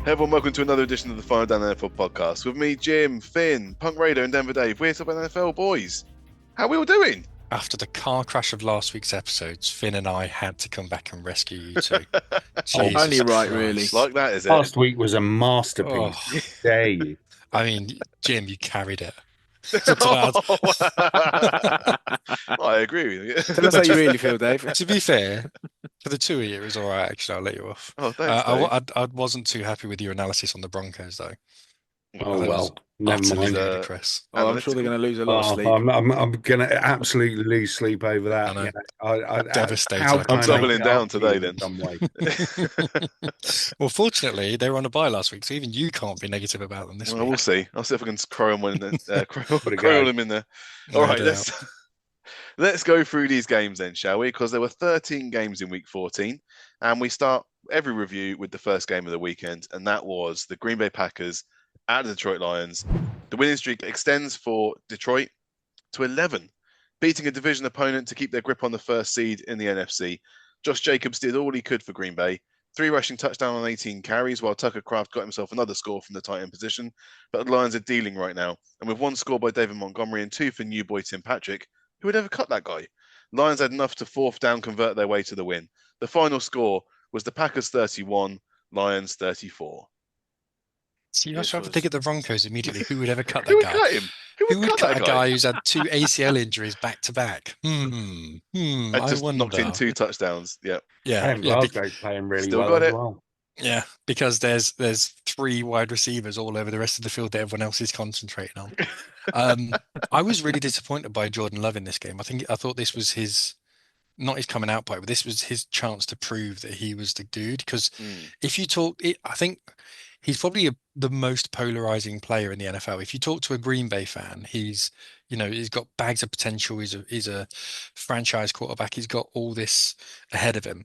Hey everyone, welcome to another edition of the Final Down NFL podcast. With me, Jim, Finn, Punk Raider, and Denver Dave. We're talking about NFL boys. How are we all doing? After the car crash of last week's episodes, Finn and I had to come back and rescue you two. Oh, only Jesus right, really. Christ. Like that, is it? Last week was a masterpiece. Oh, Dare you? I mean, Jim, you carried it. So today, I agree with you. Tell us how you really feel, Dave. to be fair, for the two of you, it was all right, actually. I'll let you off. Oh, thanks, I wasn't too happy with your analysis on the Broncos, though. Oh That was well, never utterly mind. ludicrous. Oh, I'm sure they're going to lose a lot of sleep. I'm gonna absolutely lose sleep over that. I know. Devastating. Devastated. I'm doubling down today, then. Some way. Well, fortunately, they were on a bye last week, so even you can't be negative about them this Well, week. we'll see. I'll see if I can crow a crow go. them in there. No All right, doubt. let's go through these games then, shall we? Because there were 13 games in week 14, and we start every review with the first game of the weekend, and that was the Green Bay Packers at the Detroit Lions. The winning streak extends for Detroit to 11, beating a division opponent to keep their grip on the first seed in the NFC. Josh Jacobs did all he could for Green Bay. 3 rushing touchdowns on 18 carries, while Tucker Kraft got himself another score from the tight end position. But the Lions are dealing right now, and with 1 score by David Montgomery and 2 for new boy Tim Patrick, who would ever cut that guy? Lions had enough to fourth down convert their way to the win. The final score was the Packers 31, Lions 34. See, you This have to was- think of the Broncos immediately. Who would ever cut Who that would guy? cut him? Who would cut a that guy who's had 2 ACL injuries back to back? And I just wonder. knocked in 2 touchdowns. Yeah. Yeah, And yeah, Glasgow's playing really Still well got as it. well. yeah, because there's 3 wide receivers all over the rest of the field that everyone else is concentrating on. I was really disappointed by Jordan Love in this game. I thought this was not his coming out party, but this was his chance to prove that he was the dude. Because if you I think he's probably the most polarizing player in the NFL. If you talk to a Green Bay fan, he's got bags of potential. He's a franchise quarterback. He's got all this ahead of him.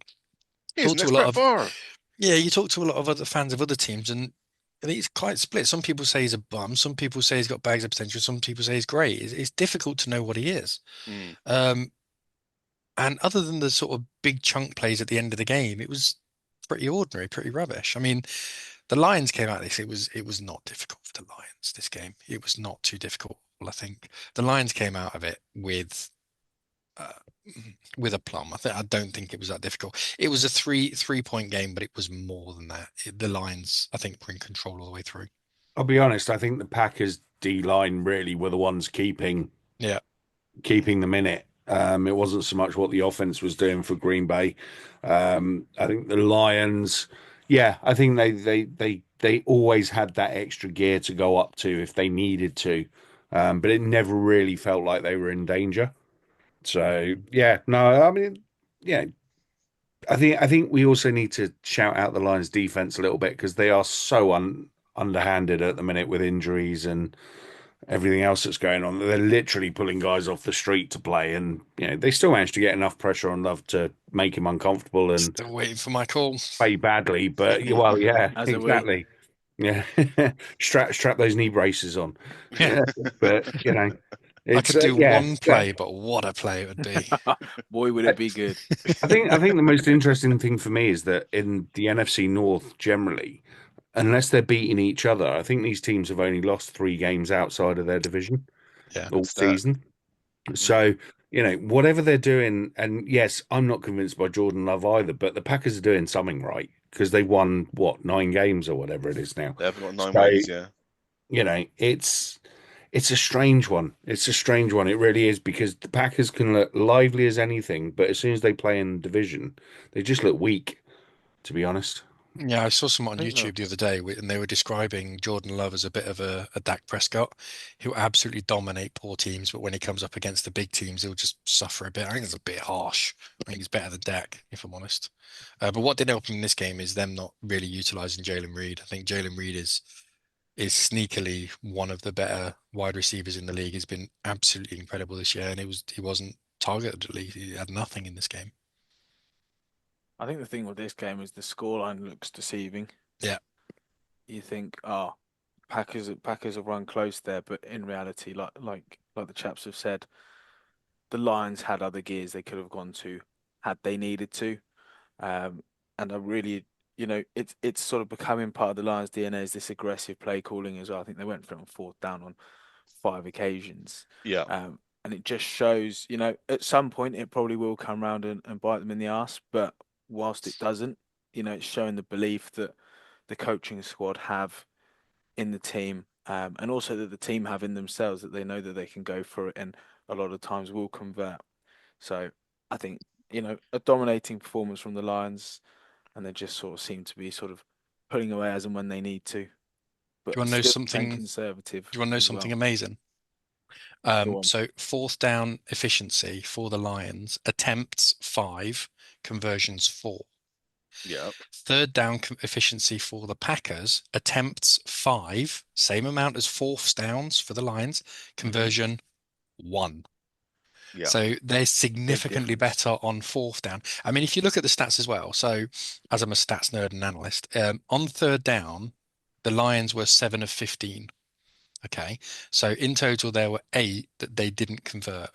He's Talk to next a lot Brett of Favre. Yeah, you talk to a lot of other fans of other teams, and I think it's quite split. Some people say he's a bum. Some people say he's got bags of potential. Some people say he's great. It's difficult to know what he is. Mm. And other than the sort of big chunk plays at the end of the game, it was pretty ordinary, pretty rubbish. I mean, the Lions came out of this. It was not difficult for the Lions, this game. It was not too difficult. I think the Lions came out of it uh, with a plum. I don't think it was that difficult. It was a three-point game, but it was more than that. The Lions, I think, were in control all the way through. I'll be honest. I think the Packers D line really were the ones keeping Yeah. the minute. It wasn't so much what the offense was doing for Green Bay. I think the Lions, yeah, I think they always had that extra gear to go up to if they needed to, but it never really felt like they were in danger. So yeah, no, I mean, yeah, I think we also need to shout out the Lions defense a little bit because they are so underhanded at the minute with injuries and everything else that's going on. They're literally pulling guys off the street to play, and they still managed to get enough pressure on Love to make him uncomfortable and Still waiting for my call. play badly. But well, yeah, As are we. exactly. Yeah, strap those knee braces on. Yeah. But I it's could do yeah, one play, but what a play it would be. Boy, would it be good. I think the most interesting thing for me is that in the NFC North generally, unless they're beating each other, I think these teams have only lost 3 games outside of their division Yeah. all Good stat. season. So, whatever they're doing, and yes, I'm not convinced by Jordan Love either, but the Packers are doing something right because they won, what, 9 games or whatever it is now. They haven't got 9 So, wins, yeah. it's a strange one. It's a strange one. It really is because the Packers can look lively as anything, but as soon as they play in the division, they just look weak, to be honest. Yeah, I saw someone on I think YouTube the other day, and they were describing Jordan Love as a bit of a Dak Prescott, who absolutely dominate poor teams, but when he comes up against the big teams, he'll just suffer a bit. I think it's a bit harsh. I think he's better than Dak, if I'm honest. But what did help him in this game is them not really utilizing Jalen Reed. I think Jalen Reed is sneakily one of the better wide receivers in the league. He's been absolutely incredible this year, and he wasn't targeted at least. He had nothing in this game. I think the thing with this game is the scoreline looks deceiving. Yeah. You think, Packers have run close there, but in reality, like the chaps have said, the Lions had other gears they could have gone to had they needed to. And it's sort of becoming part of the Lions' DNA is this aggressive play calling as well. I think they went for it on fourth down on 5 occasions. Yeah. And it just shows, at some point it probably will come round and bite them in the arse. But whilst it doesn't, it's showing the belief that the coaching squad have in the team, and also that the team have in themselves, that they know that they can go for it and a lot of times will convert. So I think, a dominating performance from the Lions, and they just sort of seem to be sort of pulling away as and when they need to. But Do you want to know still something? staying conservative Do you want to know as something well. amazing? Go on. So fourth down efficiency for the Lions, attempts 5, conversions 4. Yeah. Third down efficiency for the Packers, attempts 5, same amount as fourth downs for the Lions, conversion 1. Yeah. So they're significantly difference. better on fourth down. I mean, if you look at the stats as well, so as I'm a stats nerd and analyst, on third down, the Lions were 7 of 15. Okay, so in total there were 8 that they didn't convert.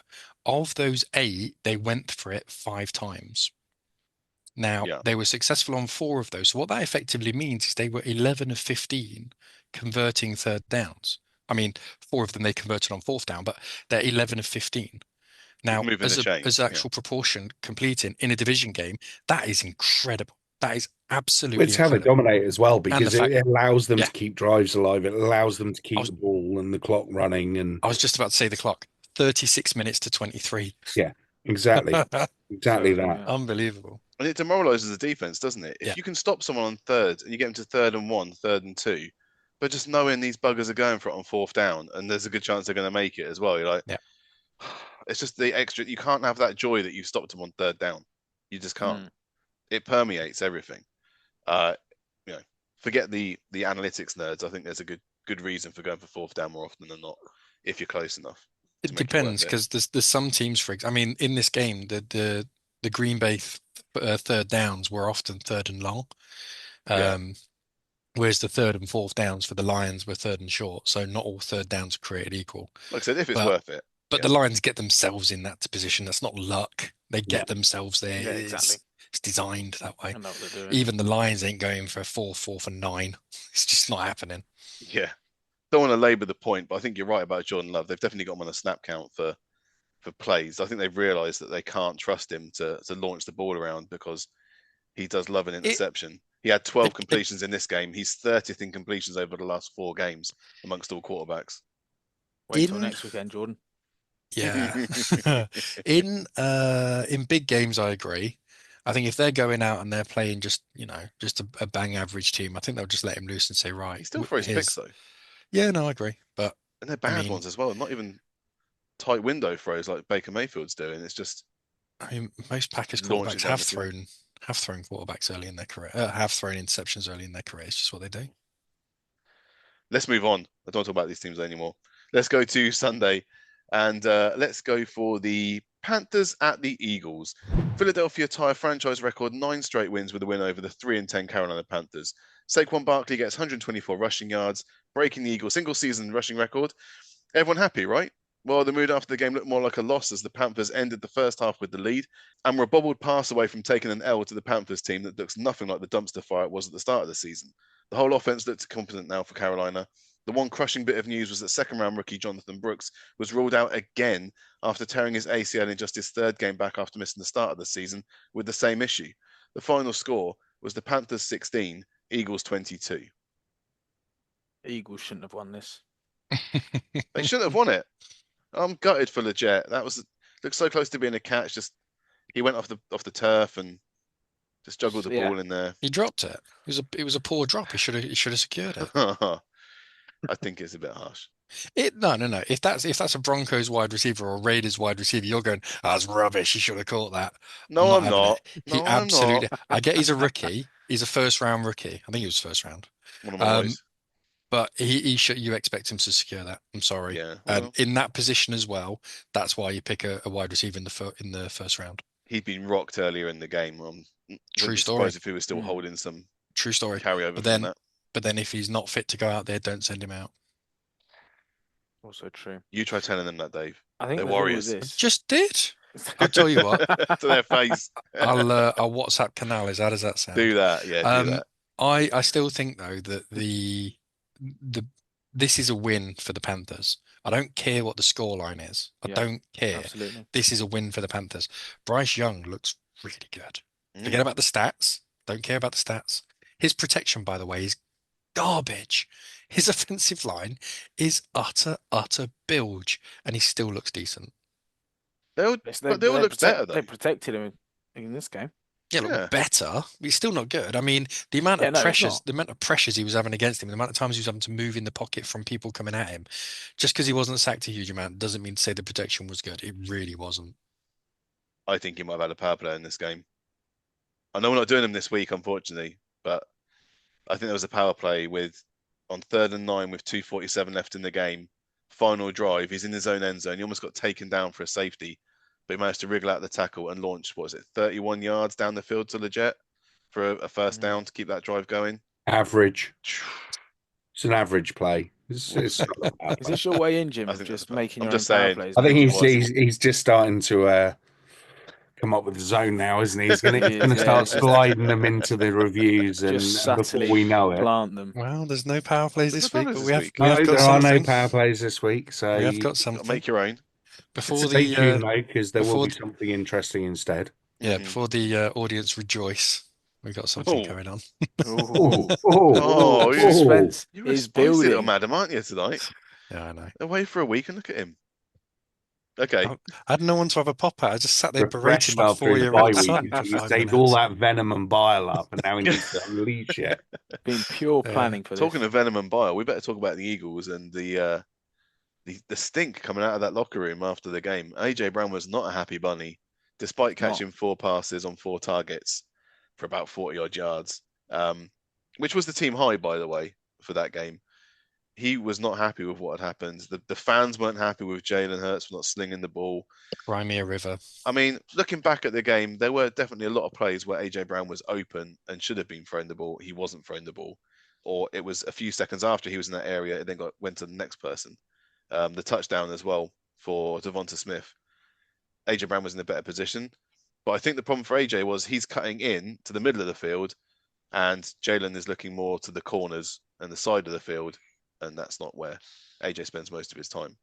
Of those 8, they went for it 5 times. Now, Yeah. they were successful on 4 of those. So what that effectively means is they were 11 of 15 converting third downs. I mean, 4 of them they converted on fourth down, but they're 11 of 15. Now, Moving the chains, as yeah. actual proportion completing in a division game, that is incredible. That is absolutely It's how they incredible. dominate as well, And the because fact- it allows them Yeah. to keep drives alive. It allows them to keep was- the ball and the clock running. And I was just about to say the clock, 36 minutes to 23. exactly, exactly So, that. yeah. Unbelievable. And it demoralizes the defense, doesn't it? If Yeah. you can stop someone on third and you get them to 3rd and 1, 3rd and 2, but just knowing these buggers are going for it on fourth down and there's a good chance they're going to make it as well, you're like, Yeah. It's just the extra. You can't have that joy that you stopped them on third down. You just can't. It permeates everything. Forget the analytics nerds. I think there's a good reason for going for fourth down more often than not if you're close enough. It to make it worth depends it. because there's some teams, I mean, in this game, the Green Bay third downs were often 3rd and long, Yeah. whereas the 3rd and 4th downs for the Lions were 3rd and short. So not all third downs are created equal. Like I said, if it's But- worth it. But Yeah. the Lions get themselves in that position. That's not luck. They Yeah. get themselves there. Yeah, exactly. It's designed that way. I know what they're doing. Even the Lions ain't going for 4th and 9. It's just not happening. Yeah. Don't want to labour the point, but I think you're right about Jordan Love. They've definitely got him on a snap count for plays. I think they've realised that they can't trust him to launch the ball around because he does love an interception. He had 12 completions in this game. He's 30th in completions over the last 4 games amongst all quarterbacks. Wait till in- next weekend, Jordan. Yeah. in big games, I agree. I think if they're going out and they're playing just a bang average team, I think they'll just let him loose and say, right. He still throws picks though. Yeah, no, I agree. But And they're bad mean- ones as well. Not even tight window throws like Baker Mayfield's doing. It's just I mean, most Packers Launch it quarterbacks down have the field. thrown quarterbacks early in their career, have thrown interceptions early in their career. It's just what they do. let's move on. I don't want to talk about these teams anymore. Let's go to Sunday and let's go for the Panthers at the Eagles. Philadelphia tie a franchise record 9 straight wins with a win over the 3-10 Carolina Panthers. Saquon Barkley gets 124 rushing yards, breaking the Eagles' single-season rushing record. Everyone happy, right? Well, the mood after the game looked more like a loss as the Panthers ended the first half with the lead and were a bobbled pass away from taking an L to the Panthers team that looks nothing like the dumpster fire it was at the start of the season. The whole offense looked competent now for Carolina. The one crushing bit of news was that second-round rookie Jonathan Brooks was ruled out again after tearing his ACL in just his 3rd game back after missing the start of the season with the same issue. The final score was the Panthers 16, Eagles 22. Eagles shouldn't have won this. They shouldn't have won it. I'm gutted for Leggett. That looked so close to being a catch. Just he went off the turf and just juggled the Yeah. ball in there. He dropped it. It was a poor drop. He should have secured it. I think it's a bit harsh. No. If that's a Broncos wide receiver or a Raiders wide receiver, you're going, that's rubbish. He should have caught that. No, I'm having not. it. He No, I'm absolutely. not. I get he's a rookie. He's a 1st-round rookie. I think he was 1st round. One of my boys. But he should. You expect him to secure that. I'm sorry. Yeah. And Well, in that position as well, that's why you pick a wide receiver in the 1st round. he'd been rocked earlier in the game. True Be story. surprised if he was still Mm. holding some True story. carryover But from then- that. But then if he's not fit to go out there, don't send him out. Also true. You try telling them that, Dave. I think They're with all of warriors. this- Just did. I'll tell you what. To their face. Our WhatsApp canal is. How does that sound? Do that. Yeah, do that. I still think though that the this is a win for the Panthers. I don't care what the scoreline is. I Yeah, don't care. absolutely. This is a win for the Panthers. Bryce Young looks really good. Forget Mm. about the stats. Don't care about the stats. His protection, by the way, is garbage. His offensive line is utter bilge, and he still looks decent. Yes, But they all looked better they though. protected him in this game. Yeah, look Yeah. better. But he's still not good. I mean, the amount Yeah, of no, it's pressures, not. the amount of pressures he was having against him, the amount of times he was having to move in the pocket from people coming at him, just because he wasn't sacked a huge amount doesn't mean to say the protection was good. It really wasn't. I think he might have had a power play in this game. I know we're not doing them this week, unfortunately, but I think there was a power play with on 3rd and 9 with 2:47 left in the game. Final drive, he's in his own end zone. He almost got taken down for a safety, but he managed to wriggle out the tackle and launch, what was it, 31 yards down the field to Leggett for a first Mhm. down to keep that drive going. Average. It's an average play. It's not a bad Is play. this your way in, Jim? I Of think just that's- making I'm your just own power saying. plays? I think He he's, was. he's just starting to come up with the zone now, isn't he? He's He gonna is, yeah, start it's just- sliding them into the reviews, and just before subtly we know it, plant them. Well, there's no power plays There's this no week, power but plays we this have week. we no, have got there are no something. power plays this week. So We have got You've got to something make your own. before stay the tuned, though, because there will before be something interesting instead. yeah Mhm. before the audience rejoice. We got something Oh. going on. Ooh. Oh, Ooh, you- suspense You're a is spicy little building. madam, aren't you, tonight? Yeah, I know. Away for a week and look at him. Okay. I had no one to have a pop at. I just sat there berating Refreshed my after his bye 4-year-old week, son for he 5 saved all minutes. that venom and bile up, and now he needs to unleash it. Been pure Yeah. planning for Talking this. of venom and bile, we better talk about the Eagles and the stink coming out of that locker room after the game. AJ Brown was not a happy bunny, despite Not. catching 4 passes on 4 targets for about 40 odd yards, which was the team high, by the way, for that game. He was not happy with what had happened. The fans weren't happy with Jalen Hurts for not slinging the ball. Crimea River. I mean, looking back at the game, there were definitely a lot of plays where AJ Brown was open and should have been throwing the ball. He wasn't throwing the ball, or it was a few seconds after he was in that area, it then went to the next person. The touchdown as well for Devonta Smith. AJ Brown was in a better position, but I think the problem for AJ was he's cutting in to the middle of the field, and Jalen is looking more to the corners and the side of the field, and that's not where AJ spends most of his time,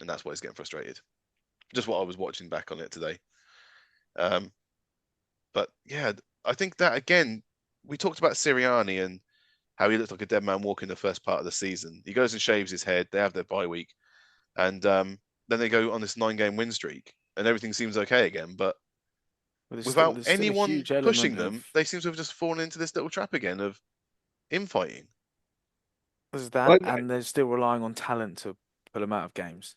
and that's why he's getting frustrated. Just what I was watching back on it today. But yeah, I think that again, we talked about Sirianni and how he looked like a dead man walking the first part of the season. He goes and shaves his head. They have their bye week, and then they go on this 9-game win streak, and everything seems okay again. But But without there's still a anyone huge element pushing them, of- they seem to have just fallen into this little trap again of infighting. There's that, Well, and they're still relying on talent to pull them out of games.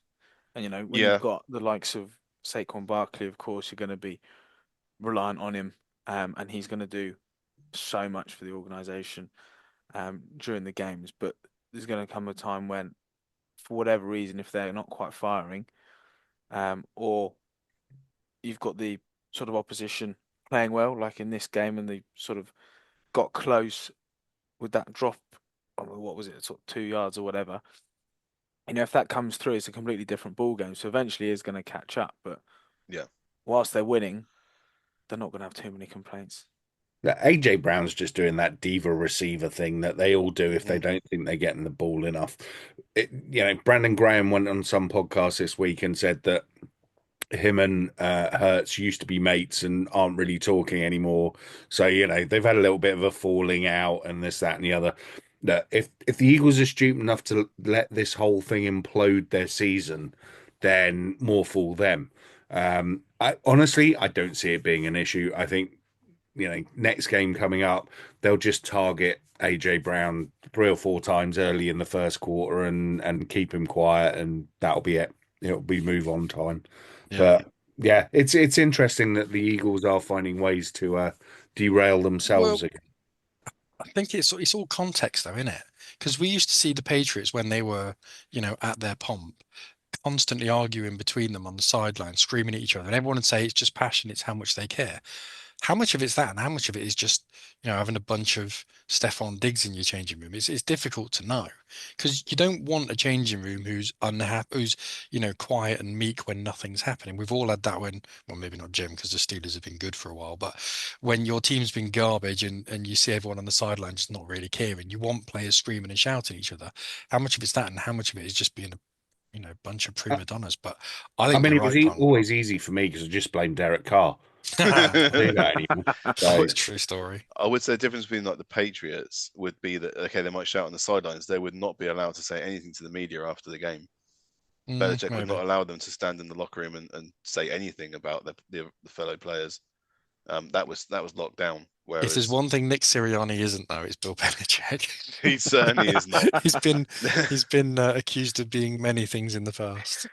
And when Yeah. you've got the likes of Saquon Barkley, of course, you're going to be reliant on him, and he's going to do so much for the organization during the games. But there's going to come a time when, for whatever reason, if they're not quite firing, or you've got the sort of opposition playing well, like in this game, and they sort of got close with that drop. What was it, sort of 2 yards or whatever? If that comes through, it's a completely different ball game. So eventually, it's going to catch up. But Yeah. whilst they're winning, they're not going to have too many complaints. AJ Brown's just doing that diva receiver thing that they all do if they Mhm. don't think they're getting the ball enough. Brandon Graham went on some podcast this week and said that him and Hertz used to be mates and aren't really talking anymore. So, they've had a little bit of a falling out and this, that, and the other. That if the Eagles are stupid enough to let this whole thing implode their season, then more fool them. I don't see it being an issue. I think, next game coming up, they'll just target AJ Brown 3 or 4 times early in the first quarter and keep him quiet, and that'll be it. It'll be move on time. Yeah. But yeah, it's interesting that the Eagles are finding ways to derail themselves Well, again. I think it's all context though, isn't it? Because we used to see the Patriots when they were, at their pomp, constantly arguing between them on the sideline, screaming at each other, and everyone would say it's just passion, it's how much they care. how much of it's that, and how much of it is just having a bunch of Stefan Diggs in your changing room? It's difficult to know, because you don't want a changing room who's unhappy, who's quiet and meek when nothing's happening. We've all had that when, well, maybe not Jim, because the Steelers have been good for a while, but when your team's been garbage and you see everyone on the sideline just not really caring, you want players screaming and shouting at each other. How much of it's that, and how much of it is just being a bunch of prima donnas? But I think mean, you're it was right, Tom. always easy for me because I just blamed Derek Carr. I don't do that anymore. So, It's a true story. I would say the difference between like the Patriots would be that, okay, they might shout on the sidelines. They would not be allowed to say anything to the media after the game. Belichick would Maybe. not allow them to stand in the locker room and say anything about the fellow players. That was locked down. If there's Whereas one thing Nick Sirianni isn't, though, it's Bill Belichick. he certainly is not. He's been accused of being many things in the past.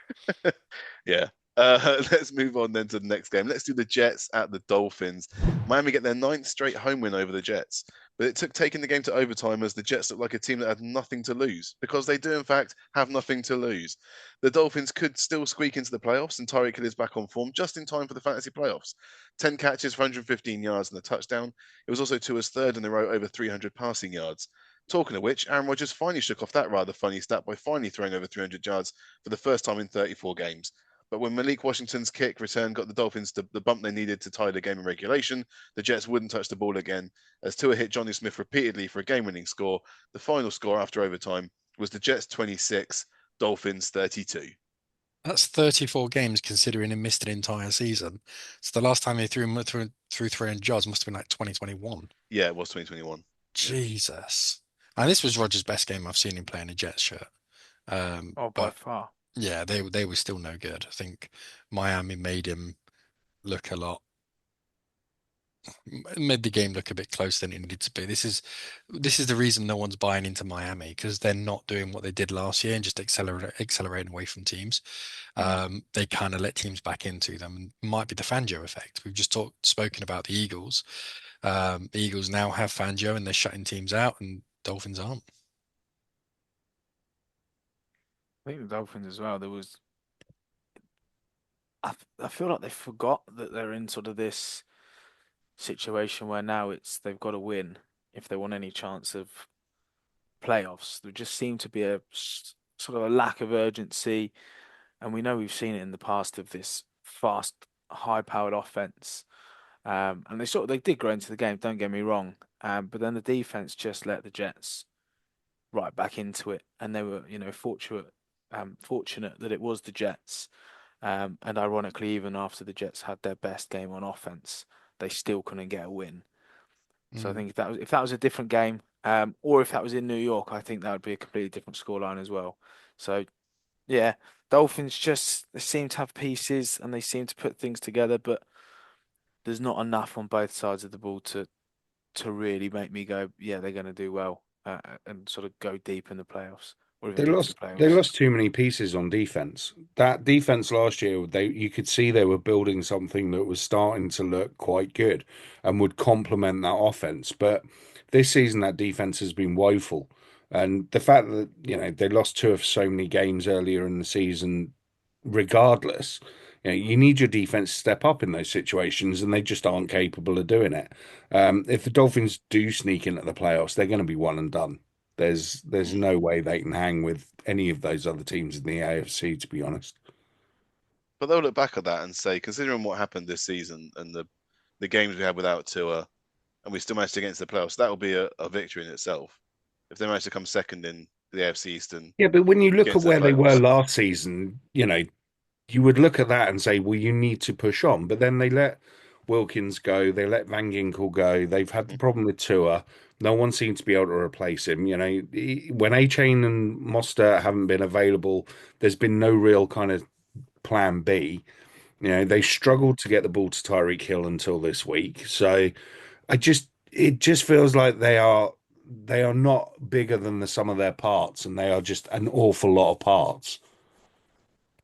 Yeah. Let's move on then to the next game. Let's do the Jets at the Dolphins. Miami get their 9th straight home win over the Jets, but it took taking the game to overtime as the Jets looked like a team that had nothing to lose, because they do in fact have nothing to lose. The Dolphins could still squeak into the playoffs, and Tyreek Hill is back on form just in time for the fantasy playoffs. 10 catches for 115 yards and a touchdown. It was also Tua's third in a row over 300 passing yards. Talking of which, Aaron Rodgers finally shook off that rather funny stat by finally throwing over 300 yards for the first time in 34 games. But when Malik Washington's kick return got the Dolphins the bump they needed to tie the game in regulation, the Jets wouldn't touch the ball again, as Tua hit Johnny Smith repeatedly for a game-winning score. The final score after overtime was the Jets 26, Dolphins 32. That's 34 games, considering he missed an entire season. So the last time they threw 300 yards must have been like 2021. Yeah, it was 2021. Jesus. And this was Rodgers' best game I've seen him play in a Jets shirt. By far. Yeah, they were still no good. I think Miami made him look made the game look a bit closer than it needed to be. This is the reason no one's buying into Miami, because they're not doing what they did last year and just accelerating away from teams. They kind of let teams back into them. It might be the Fangio effect. We've just spoken about the Eagles. The Eagles now have Fangio and they're shutting teams out, and Dolphins aren't. I think the Dolphins as well. I feel like they forgot that they're in sort of this situation where now they've got to win if they want any chance of playoffs. There just seemed to be a sort of a lack of urgency, and we know we've seen it in the past of this fast, high-powered offense. And they did grow into the game. Don't get me wrong, but then the defense just let the Jets right back into it, and they were fortunate that it was the Jets. And ironically, even after the Jets had their best game on offense, they still couldn't get a win. So I think if that was a different game, or if that was in New York, I think that would be a completely different scoreline as well. So yeah, Dolphins they seem to have pieces and they seem to put things together, but there's not enough on both sides of the ball to really make me go, yeah, they're going to do well and sort of go deep in the playoffs. They lost too many pieces on defense. That defense last year, you could see they were building something that was starting to look quite good and would complement that offense. But this season, that defense has been woeful. And the fact that, they lost two of so many games earlier in the season, regardless, you need your defense to step up in those situations, and they just aren't capable of doing it. If the Dolphins do sneak into the playoffs, they're going to be one and done. There's no way they can hang with any of those other teams in the AFC, to be honest. But they'll look back at that and say, considering what happened this season and the games we had without Tua, and we still managed to get into the playoffs, that will be a victory in itself. If they manage to come second in the AFC East. Yeah, but when you look at where they were last season, you would look at that and say, well, you need to push on. But then they let Wilkins go. They let Van Ginkel go. They've had the problem with Tua. No one seems to be able to replace him. When A-Chain and Mostert haven't been available, there's been no real kind of plan B. They struggled to get the ball to Tyreek Hill until this week. So it just feels like they are not bigger than the sum of their parts, and they are just an awful lot of parts.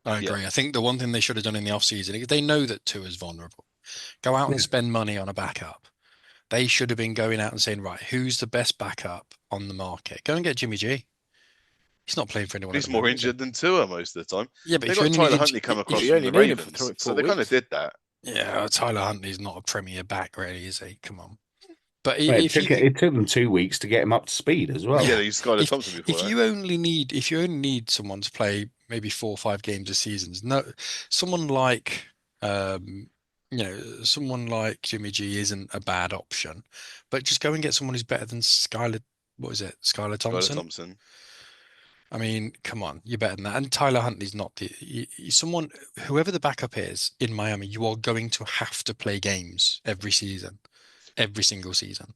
I agree. I think the one thing they should have done in the offseason, if they know that Tua is vulnerable, go out and spend money on a backup. They should have been going out and saying, right, who's the best backup on the market? Go and get Jimmy G. He's not playing for anyone. He's more injured than Tua most of the time. Yeah, but they got Tyler Huntley come across from the Ravens, so they kind of did that. Yeah, Tyler Huntley's not a premier back, really, is he? Come on. But Well, if you it took them 2 weeks to get him up to speed as well. Yeah, yeah, they used Skylar if Thompson before that. you only need someone to play maybe 4 or 5 games a season, no, someone like someone like Jimmy G isn't a bad option, but just go and get someone who's better than Skylar. What is it, Skylar Skylar Thompson? Thompson. I mean, come on, you're better than that. And Tyler Huntley's not someone, whoever the backup is in Miami, you are going to have to play games every season, every single season.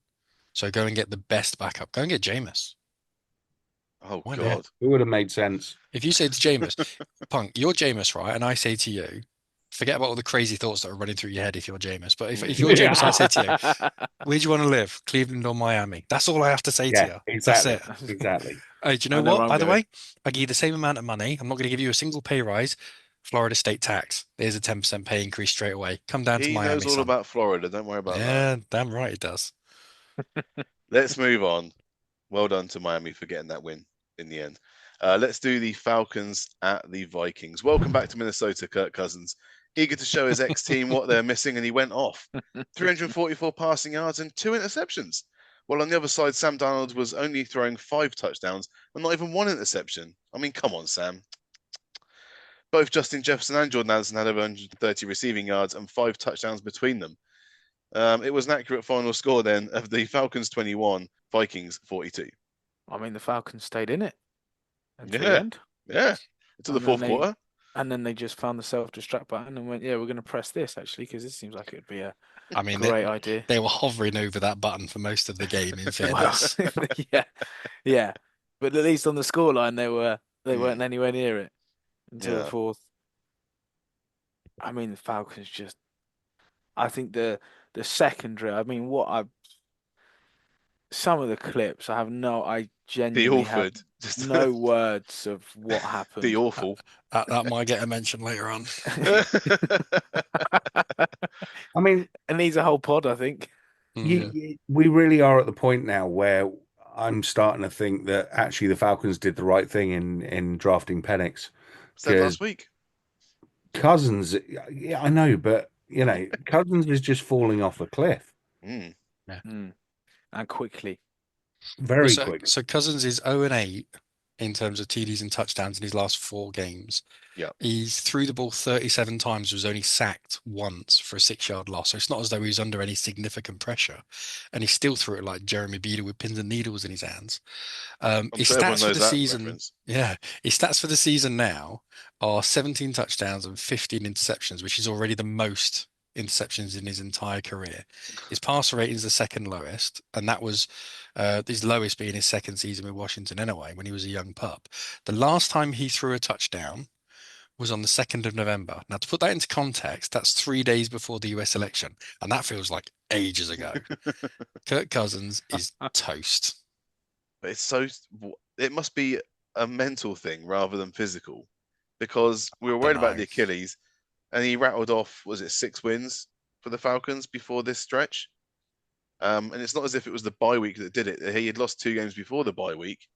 So go and get the best backup. Go and get Jameis. Oh Why not? God. It would have made sense. If you say to Jameis, Punk, you're Jameis, right? And I say to you, forget about all the crazy thoughts that are running through your head if you're Jameis. But if you're Jameis, I say to you, where do you want to live? Cleveland or Miami? That's all I have to say to Yeah, you. exactly. That's it. Exactly. Hey, do you I know know what? where I'm By the going. way, I give you the same amount of money. I'm not going to give you a single pay rise. Florida state tax. There's a 10% pay increase straight away. Come down to He Miami, knows all son. about Florida. Don't worry about that. Yeah, damn right it does. Let's move on. Well done to Miami for getting that win in the end. Let's do the Falcons at the Vikings. Welcome back to Minnesota, Kirk Cousins. Eager to show his ex-team what they're missing, and he went off. 344 passing yards and 2 interceptions. While on the other side, Sam Darnold was only throwing 5 touchdowns and not even 1 interception. I mean, come on, Sam. Both Justin Jefferson and Jordan Addison had over 130 receiving yards and 5 touchdowns between them. It was an accurate final score then of the Falcons 21, Vikings 42. I mean, the Falcons stayed in it until Yeah. the end. Yeah, into the And fourth then quarter. And then they just found the self-destruct button and went, yeah, we're going to press this, actually, because this seems like it would be a I mean, great idea. they were hovering over that button for most of the game, in fairness. yeah. But at least on the scoreline, they weren't anywhere near it until the Yeah. fourth. I mean, the Falcons just, I think the secondary, I mean, some of the clips, I The genuinely have Orford. Just no words of what happened. the awful. That might get a mention later on. I mean, it needs a whole pod, I think. we really are at the point now where I'm starting to think that actually the Falcons did the right thing in drafting Penix. Said last week. Cousins, yeah, I know, but Cousins is just falling off a cliff And quickly. very quick. So Cousins is 0-8 in terms of TDs and touchdowns in his last 4 games. Yeah. He's threw the ball 37 times, was only sacked once for a 6-yard loss. So it's not as though he was under any significant pressure. And he still threw it like Jeremy Beadle with pins and needles in his hands. His sure everyone stats for knows the that season, reference. his stats for the season now are 17 touchdowns and 15 interceptions, which is already the most interceptions in his entire career. His passer rating is the second lowest, and that was his lowest being his second season with Washington anyway, when he was a young pup. The last time he threw a touchdown was on the 2nd of November. Now, to put that into context, that's 3 days before the US election, and that feels like ages ago. Kirk Cousins is toast. But it must be a mental thing rather than physical, because we were worried about the Achilles, and he rattled off, was it 6 wins for the Falcons before this stretch? And it's not as if it was the bye week that did it. He had lost 2 games before the bye week.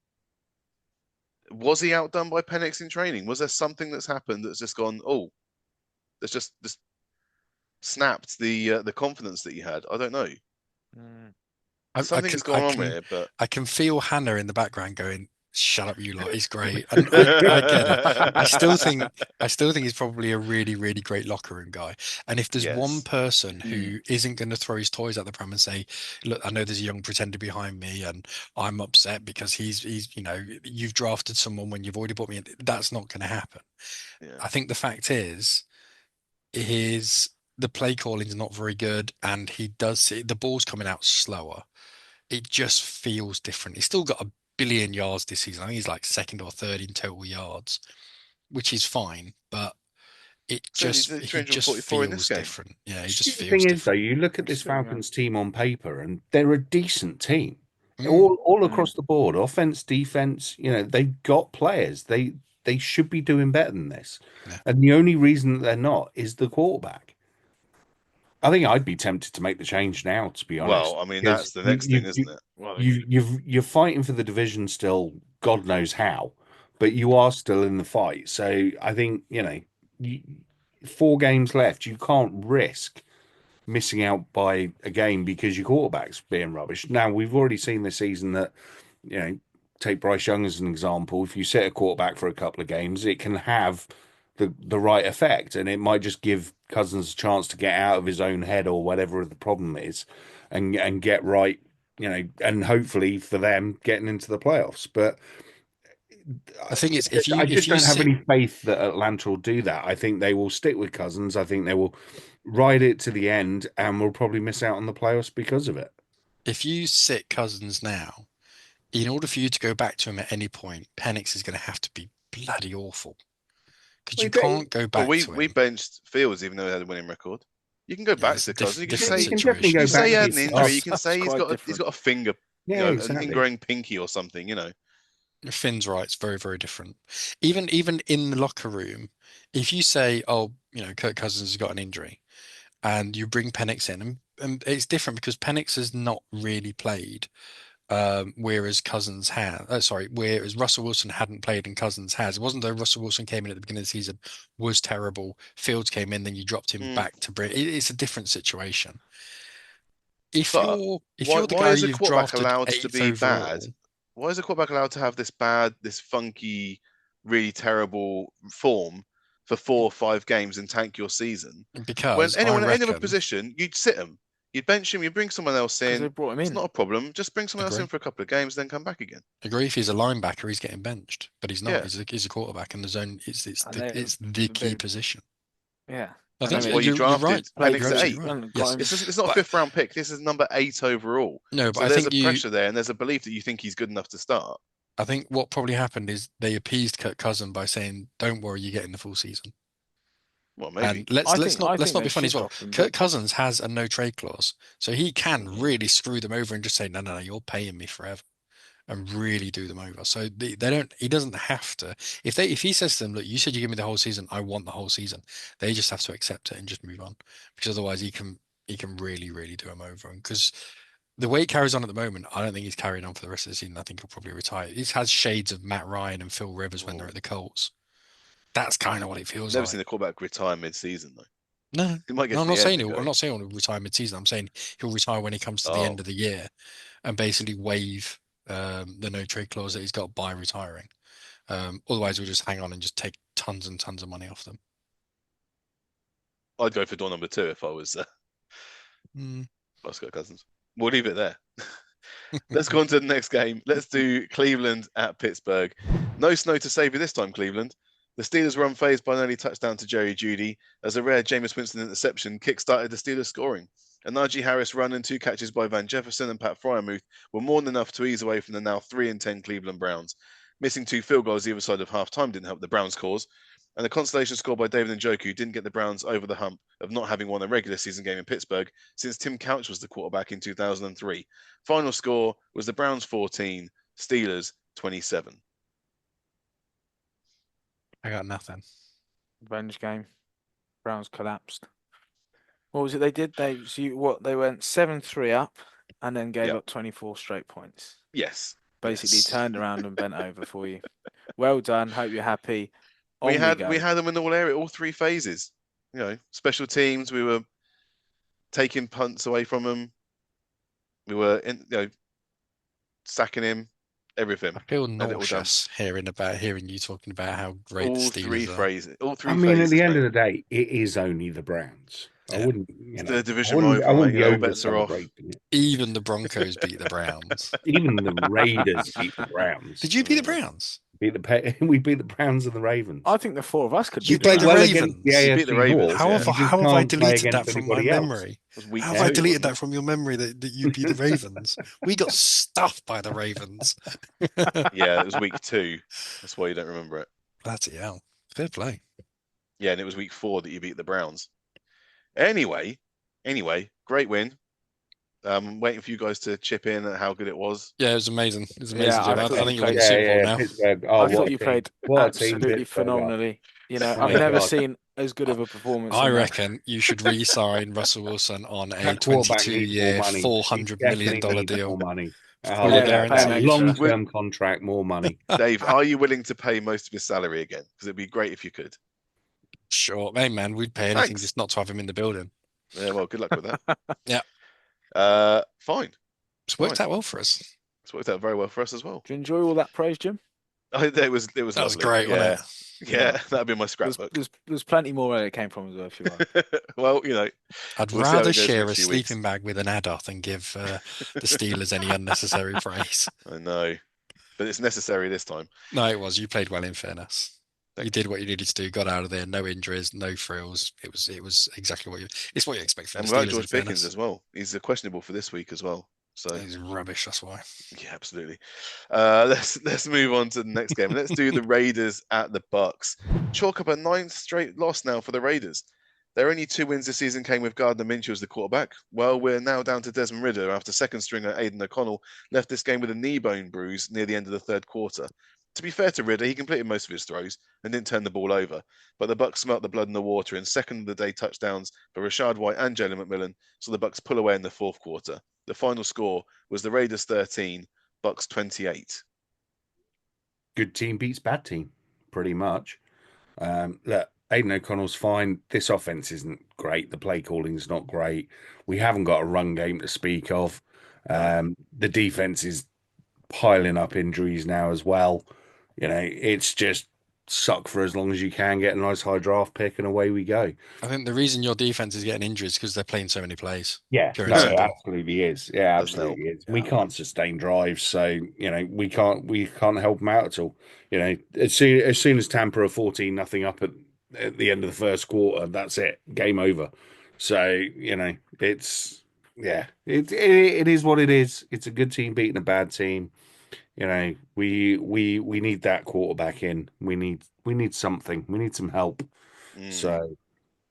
Was he outdone by Penix in training? Was there something that's happened that's just gone, oh, that's just snapped the confidence that he had? I don't know. Something's going on here, but I can feel Hannah in the background going, "Shut up, you lot! He's great." And I get it. I still think he's probably a really, really great locker room guy. And if there's one person who isn't going to throw his toys at the pram and say, "Look, I know there's a young pretender behind me, and I'm upset because he's you've drafted someone when you've already bought me in," that's not going to happen. Yeah. I think the fact is the play calling is not very good, and he does see the ball's coming out slower. It just feels different. He's still got 1 billion yards this season. I think he's like 2nd or 3rd in total yards, which is fine, but he just feels different. Yeah, he just feels the thing different. is, though, you look at this Falcons team on paper, and they're a decent team. All across the board, offense, defense. They've got players. They should be doing better than this. Yeah. And the only reason that they're not is the quarterback. I think I'd be tempted to make the change now, to be honest. Well, I mean, that's the next thing, isn't it? Well, you're fighting for the division still, God knows how, but you are still in the fight. So I think 4 games left. You can't risk missing out by a game because your quarterback's being rubbish. Now, we've already seen this season that, take Bryce Young as an example. If you set a quarterback for a couple of games, it can have the right effect, and it might just give Cousins a chance to get out of his own head or whatever the problem is, and get right, and hopefully for them getting into the playoffs. But I think it's I just don't have any faith that Atlanta will do that. I think they will stick with Cousins. I think they will ride it to the end, and will probably miss out on the playoffs because of it. If you sit Cousins now, in order for you to go back to him at any point, Penix is going to have to be bloody awful. Because you can't go back to him. We benched Fields even though he had a winning record. You can go back to Cousins. You can say definitely go you back. Say he had to an his injury. past. You can say he's got a finger, exactly. an ingrowing pinky or something. Finn's right. It's very, very different. Even in the locker room, if you say, "Oh, Kirk Cousins has got an injury," and you bring Penix in, and it's different because Penix has not really played. Whereas Cousins whereas Russell Wilson hadn't played and Cousins has. It wasn't though Russell Wilson came in at the beginning of the season, was terrible. Fields came in, then you dropped him back to bring. It's a different situation. If you're the guy you've drafted eighth overall, why is a quarterback allowed to have this funky, really terrible form for 4 or 5 games and tank your season? Because when anyone at any other position, you'd sit him. You'd bench him, you bring someone else in. They brought him in. It's not a problem. Just bring someone else in for a couple of games, then come back again. Agree. If he's a linebacker, he's getting benched, but he's not. Yeah. He's a quarterback in the zone. It's the key position. Yeah. I think you drafted Penix at 8. Right. It's not a 5th round pick. This is number 8 overall. No, but so there's a pressure there, and there's a belief that you think he's good enough to start. I think what probably happened is they appeased Kirk Cousins by saying, "Don't worry, you're getting the full season." Well, maybe. And let's not be funny as well. Kirk Cousins has a no trade clause, so he can really screw them over and just say, "No, you're paying me forever," and really do them over. So they don't. He doesn't have to. If he says to them, "Look, you said you give me the whole season. I want the whole season," they just have to accept it and just move on, because otherwise he can really, really do them over. And because the way it carries on at the moment, I don't think he's carrying on for the rest of the season. I think he'll probably retire. He has shades of Matt Ryan and Phil Rivers when they're at the Colts. That's kind of what it feels like. Never seen the quarterback retire mid-season though. No, I'm not saying he'll retire mid-season. I'm saying he'll retire when he comes to the end of the year, and basically waive the no trade clause that he's got by retiring. Otherwise, we'll just hang on and just take tons and tons of money off them. I'd go for door number 2 if I was Scott Cousins. We'll leave it there. Let's go on to the next game. Let's do Cleveland at Pittsburgh. No snow to save you this time, Cleveland. The Steelers were unfazed by an early touchdown to Jerry Jeudy as a rare Jameis Winston interception kick-started the Steelers scoring. A Najee Harris run and 2 catches by Van Jefferson and Pat Freiermuth were more than enough to ease away from the now 3-10 Cleveland Browns. Missing 2 field goals either side of half-time didn't help the Browns' cause, and the consolation score by David Njoku didn't get the Browns over the hump of not having won a regular season game in Pittsburgh since Tim Couch was the quarterback in 2003. Final score was the Browns 14, Steelers 27. I got nothing. Revenge game. Browns collapsed. What was it they did? They went 7-3 up and then gave up 24 straight points. Yes. Basically turned around and bent over for you. Well done. Hope you're happy. We had them in all 3 phases. Special teams. We were taking punts away from them. We were sacking him. Everything. I feel nauseous hearing you talking about how great all the Steelers 3 are. phrases. All 3 I mean, at the end of the day, it is only the Browns. Yeah. I wouldn't. The division rival. Bets are off. Even the Broncos beat the Browns. Even the Raiders beat the Browns. Did you beat the Browns? We beat the Browns and the Ravens. I think the 4 of us could. You played the Ravens. You beat the Ravens. How have I deleted that from my memory? How have I deleted that from your memory that you beat the Ravens? We got stuffed by the Ravens. Yeah, it was week 2. That's why you don't remember it. Bloody hell. Fair play. Yeah, and it was week 4 that you beat the Browns. Anyway, great win. Waiting for you guys to chip in at how good it was. Yeah, it was amazing. It was amazing. Yeah, I think you won the Super Bowl now. I thought you played absolutely phenomenally. I've never seen as good of a performance. I reckon you should re-sign Russell Wilson on a 22-year, $400 million deal. More money. Long-term contract, more money. Dave, are you willing to pay most of his salary again? Because it'd be great if you could. Sure, hey man, we'd pay anything Thanks. just not to have him in the building. Yeah, well, good luck with that. Yeah. Fine. It's worked Fine. out well for us. It's worked out very well for us as well. Do you enjoy all that praise, Jim? It was That was lovely. great, Yeah. wasn't it? Yeah, that'd be my There's, scrapbook. there's plenty more where it came from as well, if you like. Well, I'd We'll see how rather it goes share a next few weeks. sleeping bag with an adder than give the Steelers any unnecessary praise. I know, but it's necessary this time. No, it was. You played well, in fairness. Thank You did what you needed to do. Got out of there. No injuries, no frills. It was exactly what you. It's what you expect from And the without Steelers. George in Pickens fairness. as well. He's questionable for this week as well. So He's rubbish. That's why. yeah, absolutely. Let's move on to the next game. Let's do the Raiders at the Bucks. Chalk up a 9th straight loss now for the Raiders. Their only 2 wins this season came with Gardner Minshew as the quarterback. Well, we're now down to Desmond Ridder after second stringer Aidan O'Connell left this game with a knee bone bruise near the end of the third quarter. To be fair to Ridder, he completed most of his throws and didn't turn the ball over. But the Bucks smelt the blood in the water in second of the day touchdowns for Rashad White and Jalen McMillan, so the Bucks pull away in the fourth quarter. The final score was the Raiders 13, Bucks 28. Good team beats bad team, pretty much. Look, Aidan O'Connell's fine. This offense isn't great. The play calling is not great. We haven't got a run game to speak of. The defense is piling up injuries now as well. It's just suck for as long as you can, get a nice high draft pick, and away we go. I think the reason your defense is getting injured is because they're playing so many plays. Yeah, Pure no, and it simple. absolutely is. Yeah, Doesn't help. absolutely is. We can't sustain drives, so we can't help them out at all. As soon as Tampa are 14-0 up at the end of the first quarter, that's it, game over. So it's it is what it is. It's a good team beating a bad team. We need that quarterback in. We need something. We need some help. So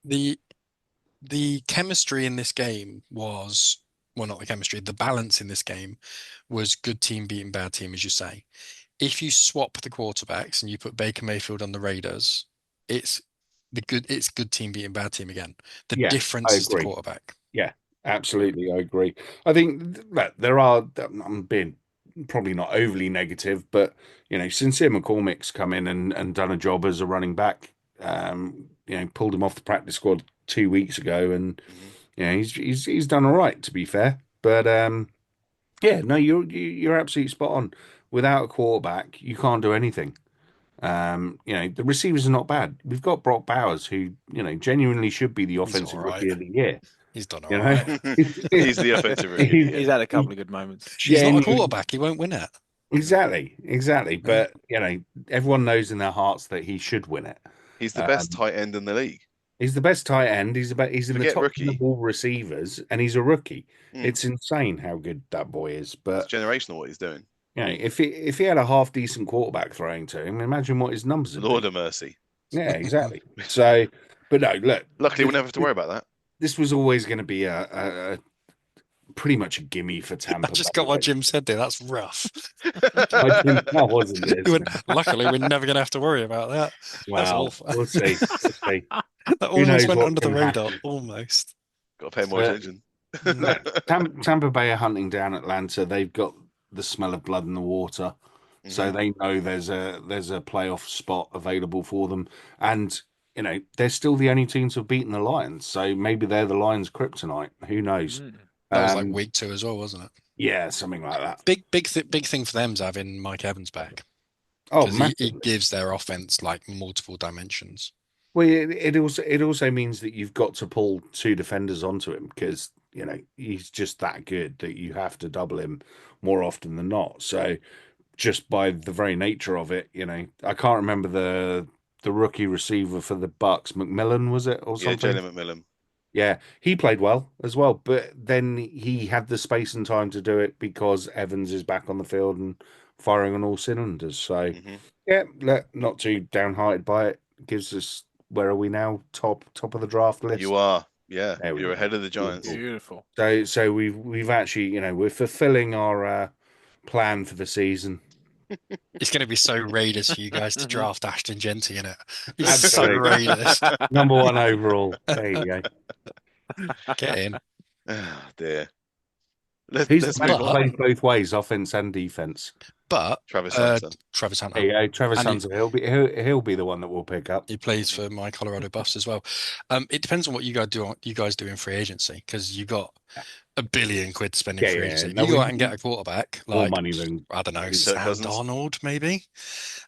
The chemistry in this game was, well, not the chemistry, the balance in this game was good team beating bad team, as you say. If you swap the quarterbacks and you put Baker Mayfield on the Raiders, it's good team beating bad team again. The Yeah, difference I is the agree. quarterback. Yeah, absolutely, I agree. I think that there are. I'm being probably not overly negative, but Sincere McCormick's come in and done a job as a running back. Pulled him off the practice squad 2 weeks ago, and he's done all right, to be fair. But yeah, no, you're absolutely spot on. Without a quarterback, you can't do anything. The receivers are not bad. We've got Brock Bowers, who genuinely should be the offensive all right. rookie of the year. He's done all You know, right. He's the offensive rookie. He's had a couple of good moments. He's Yeah, not a and- quarterback. He won't win it. Exactly. But everyone knows in their hearts that he should win it. He's the best tight end in the league. He's the best tight end. He's in the Forget top rookie. of all receivers, and he's a rookie. Mm. It's insane how good that boy is. It's But generational what he's doing. if he had a half decent quarterback throwing to him, imagine what his numbers would Lord be. of mercy. Yeah, exactly. So, but no, look, Luckily, we'll never have to worry about that. this was always going to be a pretty much a gimme for Tampa. I just Bay. got what Jim said there. That's rough. I didn't, that wasn't He it. went, luckily, we're never going to have to worry about that. That's Well, awful. we'll see. We'll see. That Who knows almost went what under the can radar. happen. Almost. Got to pay more Yeah. attention. Tampa Bay are hunting down Atlanta. They've got the smell of blood in the water, so Mhm. they know there's a playoff spot available for them. And they're still the only team to have beaten the Lions, so maybe they're the Lions' kryptonite. Who knows? That was like week 2 as well, wasn't it? Yeah, something like that. Big thing for them's having Mike Evans back. Oh, 'Cause he massively. gives their offense like multiple dimensions. Well, it also means that you've got to pull 2 defenders onto him because he's just that good that you have to double him more often than not. So just by the very nature of it, I can't remember the rookie receiver for the Bucks, McMillan, was it, or Yeah, something? Jalen McMillan. Yeah, he played well as well, but then he had the space and time to do it because Evans is back on the field and firing on all cylinders. So Mhm. yeah, not too downhearted by it. Gives us, where are we now? Top of the draft list. You are. Yeah, There we you're go. ahead of the Giants. Beautiful. So we've actually we're fulfilling our plan for the season. It's going to be so Raiders for you guys to draft Ashton Genty in it. It's so Absolutely. Raiders. Number 1 overall. There you go. Get in. Oh, dear. Let's Who's the move best But- on. plays both ways, offense and defense? But Travis Hunter. Travis Hunter. Yeah, Travis And Hunter, he'll be the one that we'll pick up. he plays for my Colorado Buffs as well. It depends on what you guys do in free agency, because you got £1 billion to spend in Yeah, free yeah. agency. No, You go out and get a quarterback more like, money than I don't know, Kirk Sam Cousins. Darnold, maybe.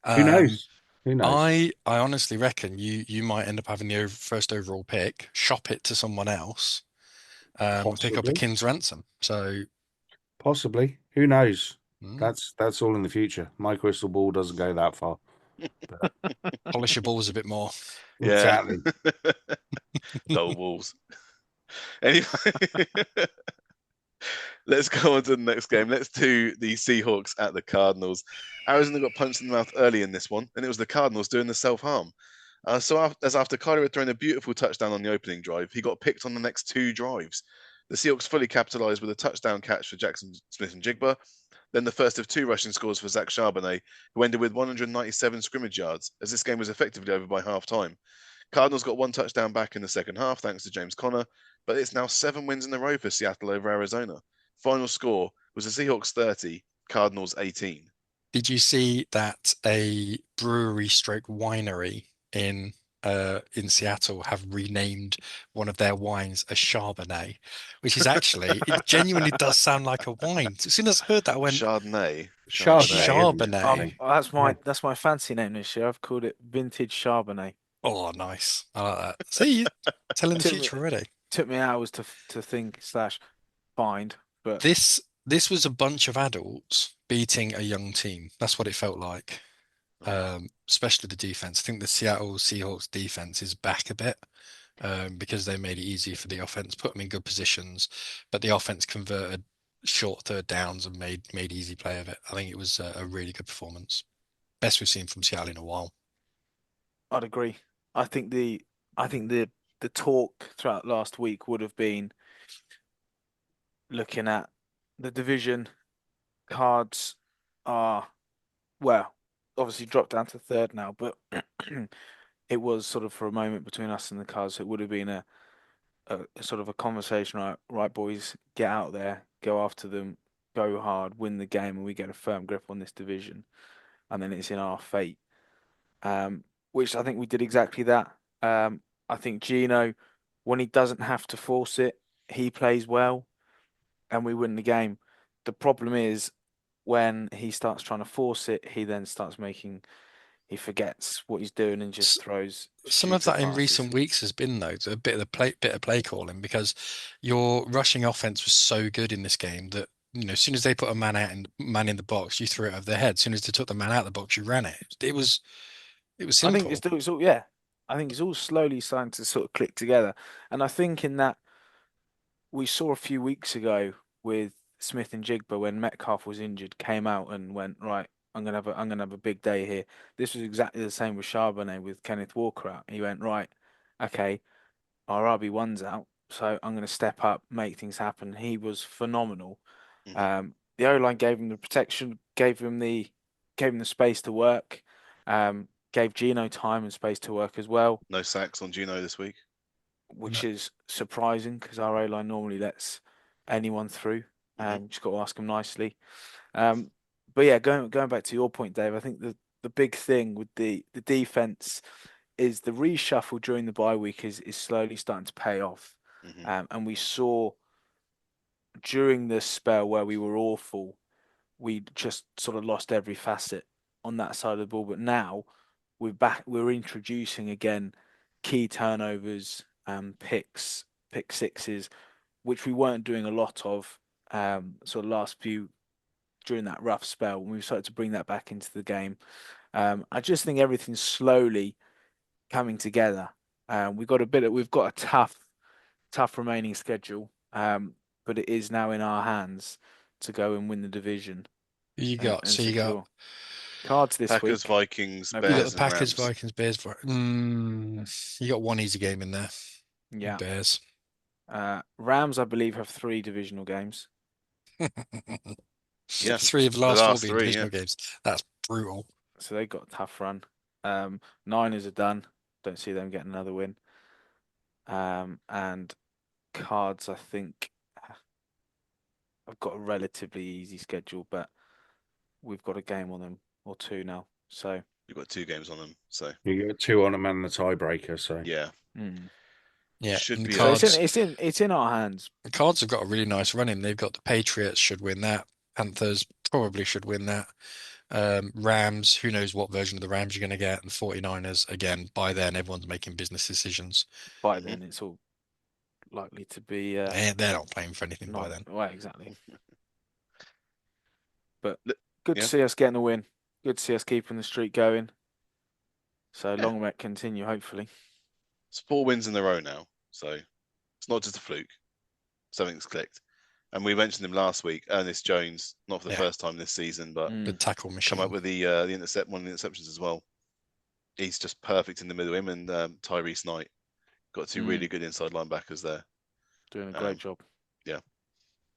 who knows? Who knows? I honestly reckon you might end up having the first overall pick, shop it to someone else, and pick up a Possibly. king's ransom. So Possibly. Who knows? mm, That's all in the future. My crystal ball doesn't go that far. polish your balls a bit more. Yeah. Exactly. Dull balls. Anyway, let's go on to the next game. Let's do the Seahawks at the Cardinals. Arizona got punched in the mouth early in this one, and it was the Cardinals doing the self-harm. After Kyler had thrown a beautiful touchdown on the opening drive, he got picked on the next 2 drives. The Seahawks fully capitalized with a touchdown catch for Jackson Smith-Njigba, then the first of 2 rushing scores for Zach Charbonnet, who ended with 197 scrimmage yards, as this game was effectively over by half-time. Cardinals got 1 touchdown back in the second half, thanks to James Conner, but it's now 7 wins in a row for Seattle over Arizona. Final score was the Seahawks 30, Cardinals 18. Did you see that a brewery stroke winery in Seattle have renamed one of their wines a Chardonnay, which is actually, it genuinely does sound like a wine. As soon as I heard that, I went, Chardonnay. Charbonnet. That's my fancy name this year. I've called it Vintage Charbonnet. Oh, nice. I like that. See, telling the Took me- future already. Took me hours to think / find, but This was a bunch of adults beating a young team. That's what it felt like. Especially the defense. I think the Seattle Seahawks defense is back a bit, because they made it easy for the offense, put them in good positions, but the offense converted short third downs and made easy play of it. I think it was a really good performance. Best we've seen from Seattle in a while. I'd agree. I think the talk throughout last week would have been looking at the division. Cards are, well, obviously dropped down to third now, but it was sort of for a moment between us and the Cards. So it would have been a sort of a conversation, right, boys, get out there, go after them, go hard, win the game, and we get a firm grip on this division, and then it's in our fate. Which I think we did exactly that. I think Gino, when he doesn't have to force it, he plays well, and we win the game. The problem is when he starts trying to force it, he then starts he forgets what he's doing and just throws Some of stupid that in passes. recent weeks has been, though, a bit of play calling, because your rushing offense was so good in this game that, as soon as they put a man in the box, you threw it over their head. As soon as they took the man out of the box, you ran it. It was I simple. think it's all, yeah. I think it's all slowly starting to sort of click together. And I think in that we saw a few weeks ago with Smith-Njigba, when Metcalf was injured, came out and went, right, I'm gonna have a big day here. This was exactly the same with Charbonnet with Kenneth Walker out. He went, right, okay, our RB1's out, so I'm gonna step up, make things happen. He was phenomenal. The O-line gave him the protection, gave him the space to work, gave Gino time and space to work as well, No sacks on Gino this week. which is surprising because our O-line normally lets anyone through. Just got to ask them nicely. But yeah, going back to your point, Dave, I think the big thing with the defense is the reshuffle during the bye week is slowly starting to pay off. And we saw during this spell where we were awful, we just sort of lost every facet on that side of the ball. But now we're introducing again key turnovers, pick sixes, which we weren't doing a lot of sort of last few during that rough spell. When we started to bring that back into the game, I just think everything's slowly coming together. We've got a tough remaining schedule, but it is now in our hands to go and win the division. You got Cards this Packers, week. Vikings, No, you got Bears, the Packers, and Rams. Vikings, Bears. You got one easy game in there. Yeah. Bears. Rams, I believe, have 3 divisional games. Yeah, 3 of the last 4 being divisional games. That's brutal. So they got a tough run. Niners are done. Don't see them getting another win. And Cards, I think, I've got a relatively easy schedule, but we've got a game on them or two now. So We've got 2 games on them, so You get 2 on them and the tiebreaker. So yeah, Yeah, should and the be so Cards, it's in our hands. the Cards have got a really nice run in. They've got the Patriots should win that. Panthers probably should win that. Rams, who knows what version of the Rams you're going to get, and 49ers, again, by then everyone's making business decisions. By Mhm. then, it's all likely to be They're not playing for anything by not then. well, exactly. But Look, good yeah. to see us getting the win. Good to see us keeping the streak going. So long may it continue, hopefully. it's 4 wins in a row now, so it's not just a fluke. Something's clicked. And we mentioned him last week, Ernest Jones, not for the Yeah. first time this season, but Mm. The tackle machine. come up with the one of the interceptions as well. He's just perfect in the middle. Him and Tyrese Knight got 2 really good inside linebackers there. Doing a great Um, job.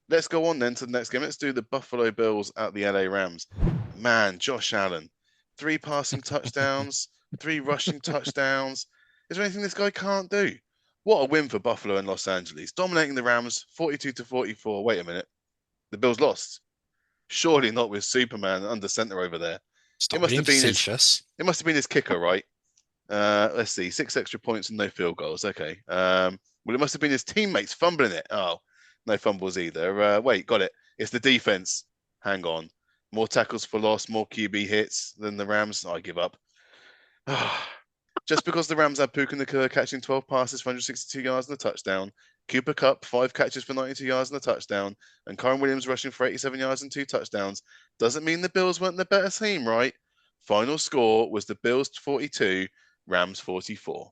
Let's go on then to the next game. Let's do the Buffalo Bills at the LA Rams. Man, Josh Allen, 3 passing touchdowns, 3 rushing touchdowns. Is there anything this guy can't do? What a win for Buffalo and Los Angeles, dominating the Rams 42-44. Wait a minute, the Bills lost. Surely not with Superman under center over there. Stop must being have been his- facetious. It must have been his kicker, right? Let's see, 6 extra points and no field goals. Okay. Well, it must have been his teammates fumbling it. Oh, no fumbles either. Wait, got it. It's the defense. Hang on. More tackles for loss, more QB hits than the Rams. I give up. Just because the Rams had Puka Nacua catching 12 passes for 162 yards and a touchdown, Cooper Kupp 5 catches for 92 yards and a touchdown, and Kyron Williams rushing for 87 yards and 2 touchdowns, doesn't mean the Bills weren't the better team, right? Final score was the Bills 42, Rams 44.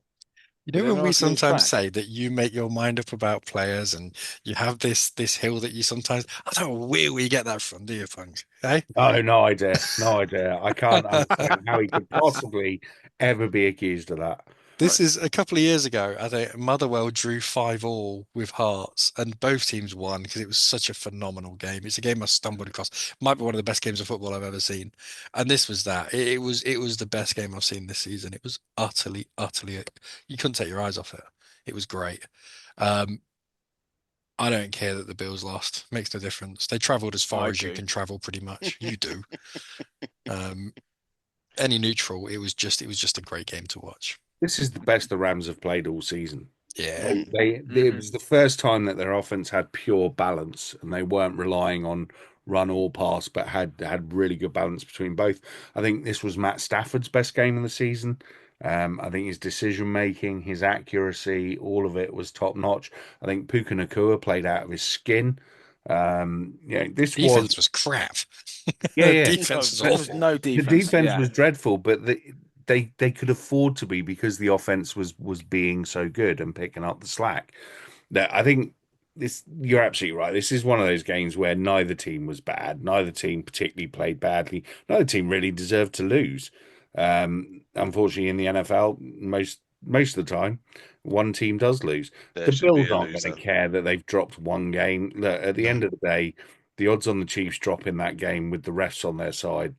You know Did when we anyone else lose sometimes track? say that you make your mind up about players and you have this hill that you sometimes I don't know where we get that from, do you, Punk? Hey? oh, no idea, no idea. I can't understand how he could possibly ever be accused of that. This is a couple of years ago. I think Motherwell drew 5-5 with Hearts, and both teams won because it was such a phenomenal game. It's a game I stumbled across. Might be one of the best games of football I've ever seen, and this was that. It was the best game I've seen this season. It was utterly. You couldn't take your eyes off it. It was great. I don't care that the Bills lost. Makes no difference. They travelled as far I as you do. can travel, pretty much. You do. Any neutral, it was just a great game to watch. This is the best the Rams have played all season. Yeah. It was the first time that their offense had pure balance and they weren't relying on run or pass, but had really good balance between both. I think this was Matt Stafford's best game of the season. I think his decision making, his accuracy, all of it was top notch. I think Puka Nacua played out of his skin. This Defense was crap. Yeah. Defense was There awful. was no defense. the defense yeah. was dreadful, but they could afford to be because the offense was being so good and picking up the slack. That I think you're absolutely right. This is one of those games where neither team was bad, neither team particularly played badly, neither team really deserved to lose. Unfortunately, in the NFL, most of the time, one team does lose. There The should be Bills a aren't going loser. to care that they've dropped one game. Look, at the end of the day, the odds on the Chiefs dropping that game with the refs on their side,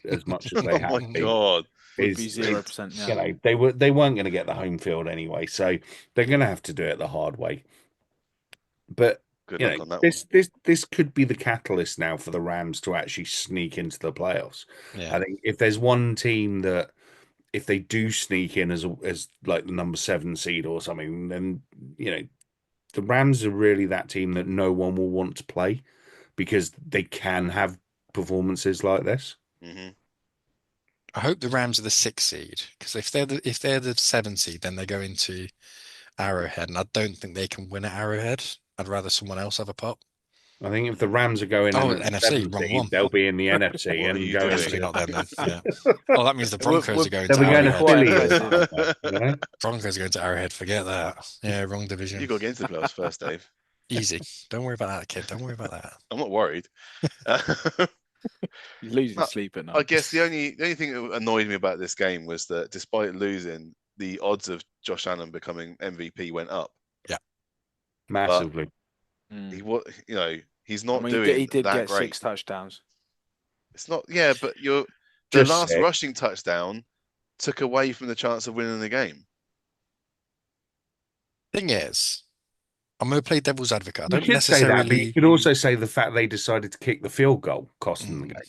as much as they Oh have my been, God. Would be is 0%. you Yeah. know they weren't going to get the home field anyway, so they're going to have to do it the hard way. But Good you luck know, on that one. this could be the catalyst now for the Rams to actually sneak into the playoffs. Yeah. I think if there's one team that if they do sneak in as like the number 7 seed or something, then the Rams are really that team that no one will want to play because they can have performances like this. Hmm. I hope the Rams are the 6 seed because if they're the 7 seed, then they go into Arrowhead, and I don't think they can win at Arrowhead. I'd rather someone else have a pop. I think if the Rams are going Oh, in at NFC, 7 wrong seed, one. they'll be in the NFC What are and you going doing? Definitely to not them then. Yeah. Oh, that means the Broncos are going they'll to be going to Arrowhead. Arrowhead. Philly. Quite or something, you know? Broncos are going to Arrowhead. Forget that. Yeah, wrong division. You got to get into the playoffs first, Dave. Easy. Don't worry about that, kid. Don't worry about that. I'm not worried. You're losing No, sleep at night. I guess the only thing that annoyed me about this game was that despite losing, the odds of Josh Allen becoming MVP went up. Massively. Mm. He's not I mean, doing he did that get great. 6 touchdowns. It's not, yeah, but the Just last 6. rushing touchdown took away from the chance of winning the game. Thing is, I'm going to play devil's advocate. I You don't could say that, but you necessarily. could also say the fact they decided to kick the field goal cost them the game.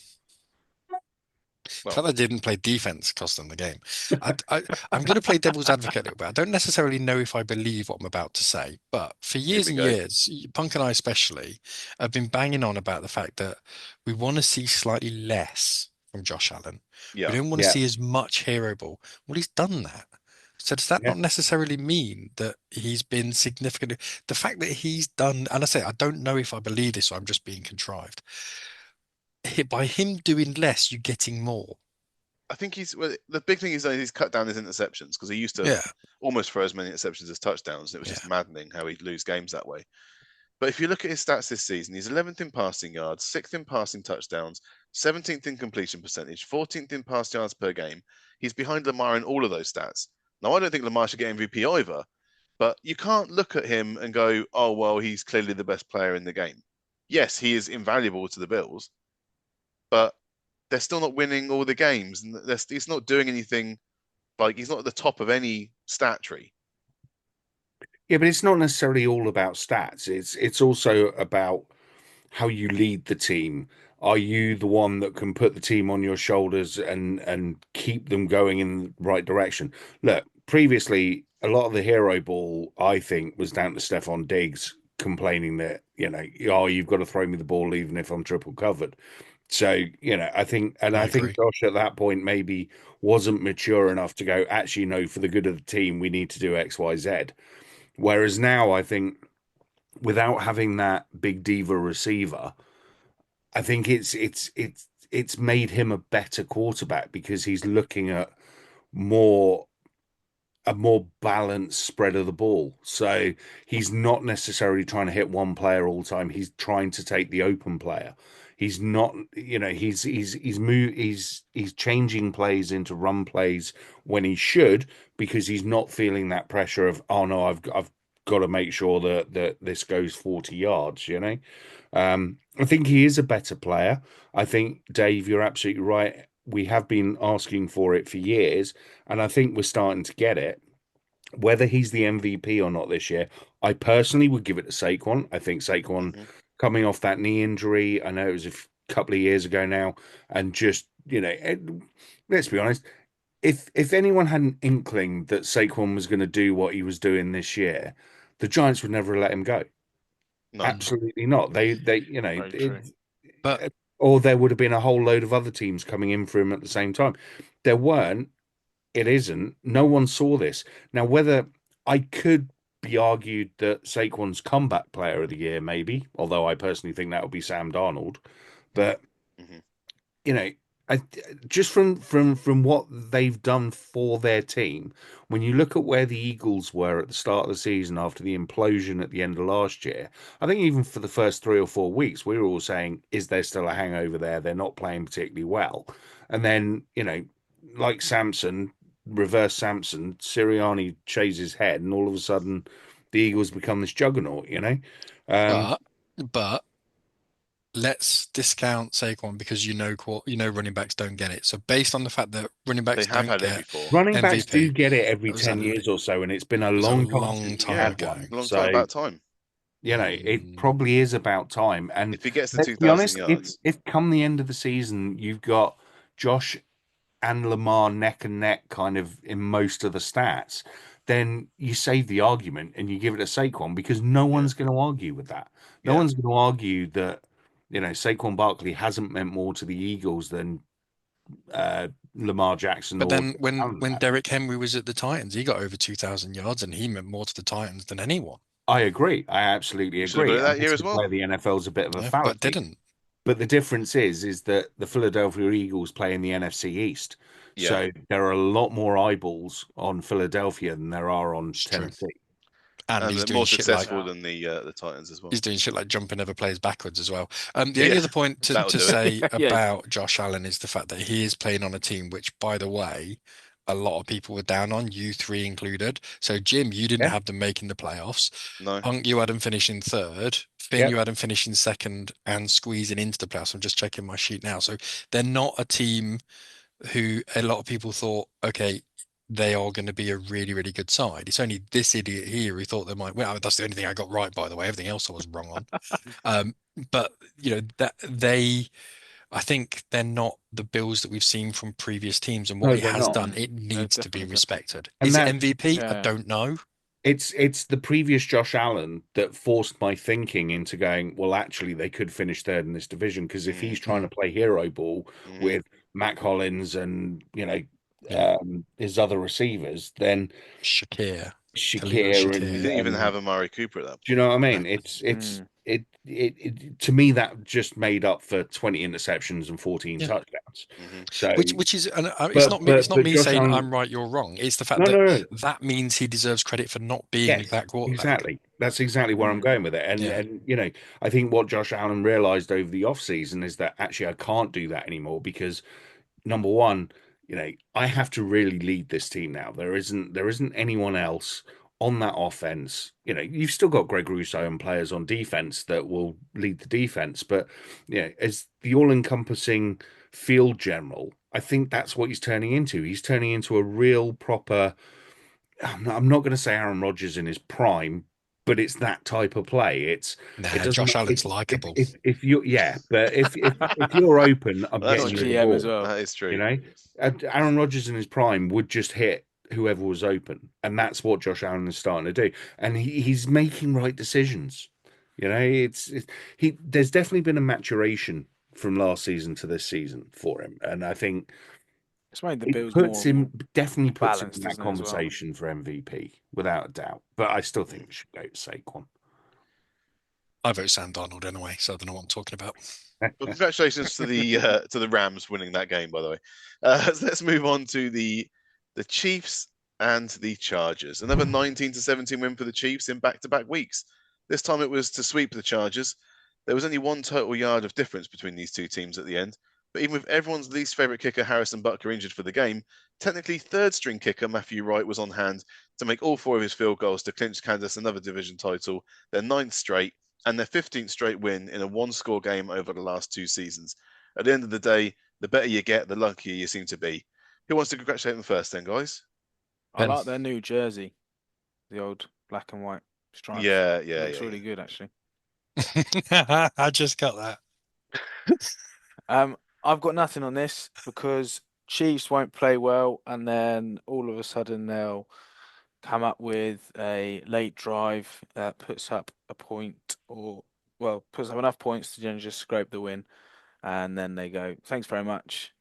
The fact that I didn't play defense cost them the game. I'm going to play devil's advocate a little bit. I don't necessarily know if I believe what I'm about to say, but for years we and go. years, Punk and I especially have been banging on about the fact that we want to see slightly less from Josh Allen. We Yeah. don't want to Yeah. see as much hero ball. Well, he's done that. So does that Yeah. not necessarily mean that he's been significant? The fact that he's done, and I say I don't know if I believe this or I'm just being contrived. By him doing less, you're getting more. I think the big thing is that he's cut down his interceptions because he used to Yeah. almost throw as many interceptions as touchdowns. It was just maddening how he'd lose games that way. But if you look at his stats this season, he's 11th in passing yards, 6th in passing touchdowns, 17th in completion percentage, 14th in pass yards per game. He's behind Lamar in all of those stats. Now, I don't think Lamar should get MVP either, but you can't look at him and go, oh, well, he's clearly the best player in the game. Yes, he is invaluable to the Bills, but they're still not winning all the games. And he's not doing anything, like he's not at the top of any stat tree. Yeah, but it's not necessarily all about stats. It's also about how you lead the team. Are you the one that can put the team on your shoulders and keep them going in the right direction? Look, previously, a lot of the hero ball, I think, was down to Stephon Diggs complaining that, oh, you've got to throw me the ball even if I'm triple covered. So, I think agree. Josh at that point maybe wasn't mature enough to go, actually, no, for the good of the team, we need to do X, Y, Z. Whereas now I think without having that big diva receiver, I think it's made him a better quarterback because he's looking at more a more balanced spread of the ball. So he's not necessarily trying to hit one player all the time. He's trying to take the open player. He's not, he's changing plays into run plays when he should because he's not feeling that pressure of, oh no, I've got to make sure that this goes 40 yards, I think he is a better player. I think, Dave, you're absolutely right. We have been asking for it for years, and I think we're starting to get it. Whether he's the MVP or not this year, I personally would give it to Saquon. I think Saquon coming off that knee injury, I know it was a couple of years ago now, and just, let's be honest, if anyone had an inkling that Saquon was going to do what he was doing this year, the Giants would never let him go. No. Absolutely not. They But or there would have been a whole load of other teams coming in for him at the same time. There weren't. It isn't. No one saw this. Now, whether I could be argued that Saquon's comeback player of the year, maybe, although I personally think that would be Sam Darnold. But I just from what they've done for their team, when you look at where the Eagles were at the start of the season after the implosion at the end of last year, I think even for the first 3 or 4 weeks, we were all saying, is there still a hangover there? They're not playing particularly well. And then, like Samson, reverse Samson, Sirianni shaves his head, and all of a sudden the Eagles become this juggernaut, but let's discount Saquon because running backs don't get it. So based on the fact that running backs They have don't had it get before. running backs MVP, do get it every it was 10 a- years or so, and it's been a it was a long time long since we time had ago. one. Long So, time, about time. it probably is about time. And If he gets to let's be 2,000 honest, yards, if come the end of the season, you've got Josh and Lamar neck and neck kind of in most of the stats, then you save the argument and you give it to Saquon because no one's going to argue with that. No one's going to argue that, Saquon Barkley hasn't meant more to the Eagles than Lamar Jackson. But or then when Derrick Henry was at the Titans, he got over 2,000 yards and he meant more to the Titans than anyone. I agree. I absolutely Should have agree. got it that And year this as is well. where the NFL is a bit of a Yeah, fallacy. but didn't. But the difference is that the Philadelphia Eagles play in the NFC East. Yeah. So there are a lot more eyeballs on Philadelphia than there are on It's true. Tennessee. And he's And doing more shit like successful than the Titans as well. he's doing shit like jumping over players backwards as well. The only Yeah, other point to that'll do it. say Yeah. about Josh Allen is the fact that he is playing on a team which, by the way, a lot of people were down on, you three included. So, Jim, you didn't Yeah. have them making the playoffs. No. Punk, you had them finishing third. Finn, Yep. you had them finishing second and squeezing into the playoffs. I'm just checking my sheet now. So they're not a team who a lot of people thought, okay, they are going to be a really, really good side. It's only this idiot here who thought they might. Well, that's the only thing I got right, by the way. Everything else I was wrong on. But that they I think they're not the Bills that we've seen from previous teams, and what No, he they're has not. done, it needs to be definitely. respected. And Is it that- MVP? I Yeah. don't know. It's the previous Josh Allen that forced my thinking into going, well, actually, they could finish third in this division, because if he's trying to play hero ball with Matt Collins and, Yeah. his other receivers, then Shakir. Shakir Shakir. He and didn't even have Amari Cooper at that do you point. know what I mean? It to me, that just made up for 20 interceptions and 14 Yeah. touchdowns. Mhm. So Which is, and it's not me. It's not but me Josh saying Allen- I'm right, you're wrong. It's the fact no, that no, no. that means he deserves credit for not being Yes, that quarterback. exactly. That's exactly where I'm going with it. And Yeah. and I think what Josh Allen realized over the offseason is that actually I can't do that anymore, because number one, I have to really lead this team now. There isn't anyone else on that offense. You've still got Greg Rousseau and players on defense that will lead the defense, but as the all-encompassing field general, I think that's what he's turning into. He's turning into a real proper. I'm not going to say Aaron Rodgers in his prime, but it's that type of play. It doesn't. Josh Allen's likable. If you, but if you're open, I'm That's getting true. you the GM ball. as well. That is true. Aaron Rodgers in his prime would just hit whoever was open, and that's what Josh Allen is starting to do. And he's making right decisions. There's definitely been a maturation from last season to this season for him, and I think It's made the it Bills definitely puts him balanced, in that doesn't it, as well? conversation for MVP without a doubt. But I still think we should go to Saquon. I vote Sam Darnold anyway, so I don't know what I'm talking about. Well, congratulations to the Rams winning that game, by the way. So let's move on to the Chiefs and the Chargers. Another 19-17 win for the Chiefs in back-to-back weeks. This time it was to sweep the Chargers. There was only one total yard of difference between these two teams at the end. But even with everyone's least favourite kicker, Harrison Butker, injured for the game, technically third-string kicker Matthew Wright was on hand to make all 4 of his field goals to clinch Kansas another division title, their 9th straight, and their 15th straight win in a one-score game over the last 2 seasons. At the end of the day, the better you get, the luckier you seem to be. Who wants to congratulate them first then, guys? I Ben. like their new jersey, the old black and white stripes. Yeah. Looks really good, actually. I just got that. I've got nothing on this because Chiefs won't play well, and then all of a sudden they'll come up with a late drive that puts up a point, puts up enough points to just scrape the win, and then they go, "Thanks very much."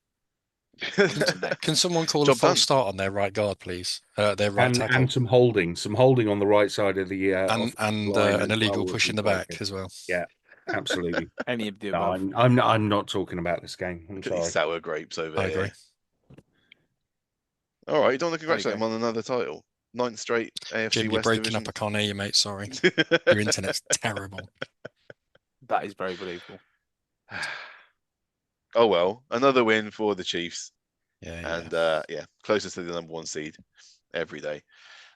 Can someone call a Job false done. start on their right guard, please? Their right tackle. And some holding on the right side of the and line an as illegal well would push be in the quite back good. as well. Yeah, absolutely. Any of the No, above. I'm not talking about this game. I'm Look at these sorry. sour grapes over I here. agree. All right, you don't want to There you congratulate him on another title. 9th straight AFC Jim, you're West breaking division. up. I can't hear you, mate. Sorry. Your internet's terrible. That is very believable. Oh well, another win for the Chiefs. Yeah. And closest to the number 1 seed every day.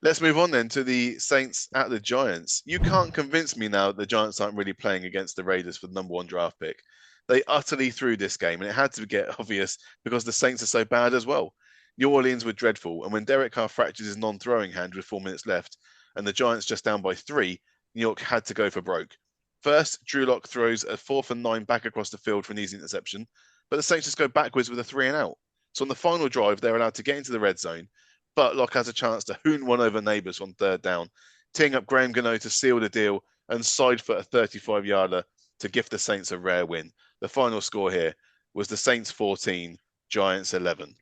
Let's move on then to the Saints at the Giants. You can't convince me now that the Giants aren't really playing against the Raiders for the number 1 draft pick. They utterly threw this game, and it had to get obvious because the Saints are so bad as well. New Orleans were dreadful, and when Derek Carr fractured his non-throwing hand with 4 minutes left, and the Giants just down by 3, New York had to go for broke. First, Drew Lock throws a 4th and 9 back across the field for an easy interception, but the Saints just go backwards with a 3 and out. So on the final drive, they're allowed to get into the red zone, but Locke has a chance to hoon one over neighbours on 3rd down, teeing up Graham Gano to seal the deal and side foot a 35-yarder to gift the Saints a rare win. The final score here was the Saints 14, Giants 11.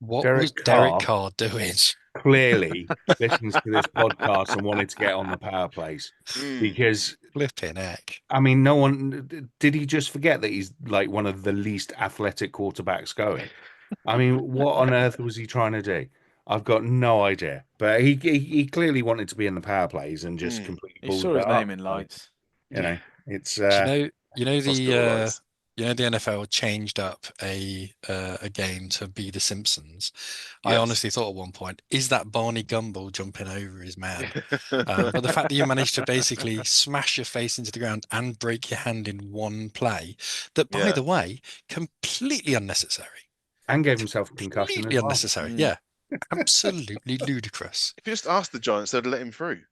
What was Derek Carr doing? Clearly listens to this podcast and wanted to get on the power plays because flipping heck. I mean, no one did. He just forget that he's like one of the least athletic quarterbacks going. I mean, what on earth was he trying to do? I've got no idea. But he clearly wanted to be in the power plays and just completely. He saw his name in lights. It's the NFL changed up a game to be The Simpsons. Yes. I honestly thought at one point, is that Barney Gumble jumping over his man? But the fact that you managed to basically smash your face into the ground and break your hand in one play, that by the way, completely unnecessary. And gave himself a concussion. Completely unnecessary. Yeah. Absolutely ludicrous. If you just asked the Giants, they'd let him through.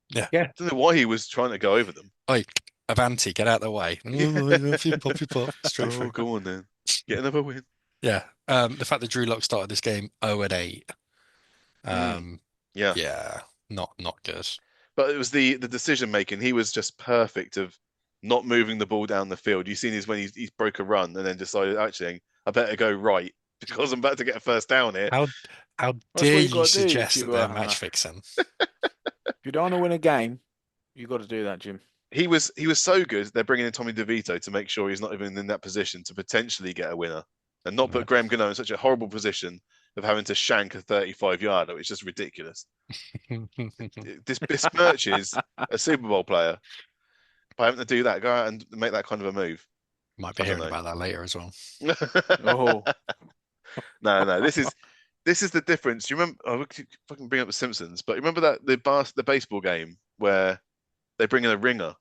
Yeah. I don't know why he was trying to go over them. Oi, Avanti, get out of the way. Puppy pop, straight through. Go on then. Get another win. Yeah. The fact that Drew Lock started this game 0-8. Yeah. Yeah, not good. But it was the decision making. He was just perfect of not moving the ball down the field. You've seen when he's broke a run and then decided, actually, I better go right because I'm about to get a first down here. How what dare you you gotta do suggest if that you, they're match fixing? If you don't want to win a game, you got to do that, Jim. He was so good. They're bringing in Tommy DeVito to make sure he's not even in that position to potentially get a winner, and not put Graham Gano in such a horrible position of having to shank a 35-yarder. It's just ridiculous. This besmirches a Super Bowl player by having to do that, go out and make that kind of a move. Might be hearing about that later as well. Oh, No. This is the difference. Do you remember? I could fucking bring up the Simpsons, but remember that the baseball game where they bring in a ringer.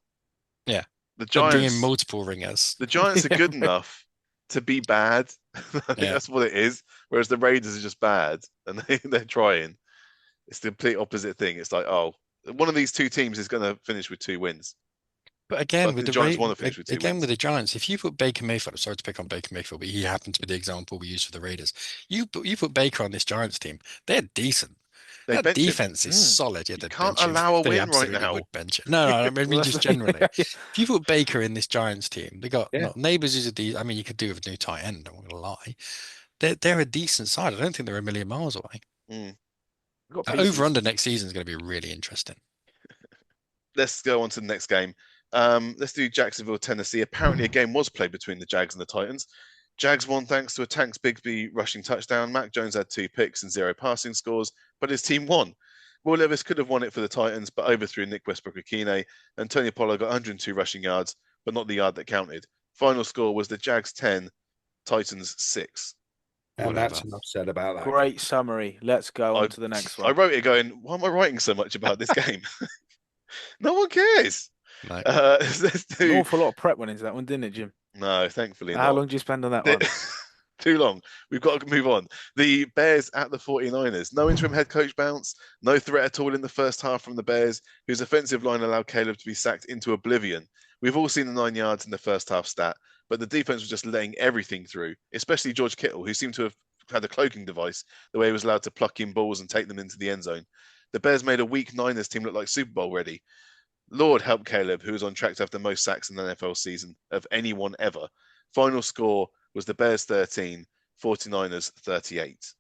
Yeah, the bring in Giants. multiple ringers. The Giants are good enough to be bad. I think that's what it is. Whereas the Raiders are just bad, and they're trying. It's the complete opposite thing. It's like, oh, one of these two teams is going to finish with 2 wins. But again, with the the Giants want to finish with 2 wins. with the Giants, if you put Baker Mayfield, I'm sorry to pick on Baker Mayfield, but he happened to be the example we used for the Raiders. You put Baker on this Giants team, they're decent. That defense is solid. Yeah, you can't allow a win right now. Would bench it. No, I mean just generally. If you put Baker in this Giants team, they got Neighbors is I mean, you could do with a new tight end. I'm not gonna lie. They're a decent side. I don't think they're a million miles away. Over under next season is going to be really interesting. Let's go on to the next game. Let's do Jacksonville, Tennessee. Apparently, a game was played between the Jags and the Titans. Jags won thanks to a Tanks Bigsby rushing touchdown. Mac Jones had 2 picks and 0 passing scores, but his team won. Will Levis could have won it for the Titans, but overthrew Nick Westbrook-Akine, and Tony Pollard got 102 rushing yards, but not the yard that counted. Final score was the Jags 10, Titans 6. And that's enough said about that. Great summary. Let's go on to the next one. I wrote it going, why am I writing so much about this game? No one cares. No. Let's do... An awful lot of prep went into that one, didn't it, Jim? No, thankfully How long did you spend on that one? Too long. We've got to move on. The Bears at the 49ers. No interim head coach bounce. No threat at all in the first half from the Bears, whose offensive line allowed Caleb to be sacked into oblivion. We've all seen the 9 yards in the first half stat, but the defense was just letting everything through, especially George Kittle, who seemed to have had a cloaking device, the way he was allowed to pluck in balls and take them into the end zone. The Bears made a weak Niners team look like Super Bowl ready. Lord help Caleb, who was on track to have the most sacks in the NFL season of anyone ever. Final score was the Bears 13, 49ers 38.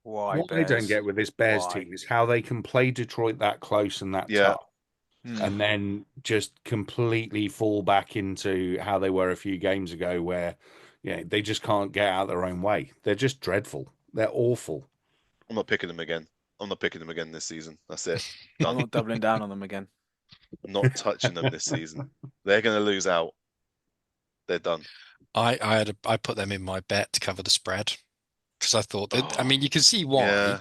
What I don't get with this Bears team is how they can play Detroit that close and that tough, and then just completely fall back into how they were a few games ago, where they just can't get out of their own way. They're just dreadful. They're awful. I'm not picking them again. I'm not picking them again this season. That's it. I'm not doubling down on them again. I'm not touching them this season. They're going to lose out. They're done. I put them in my bet to cover the spread because I thought that, I mean, you can see why. Yeah.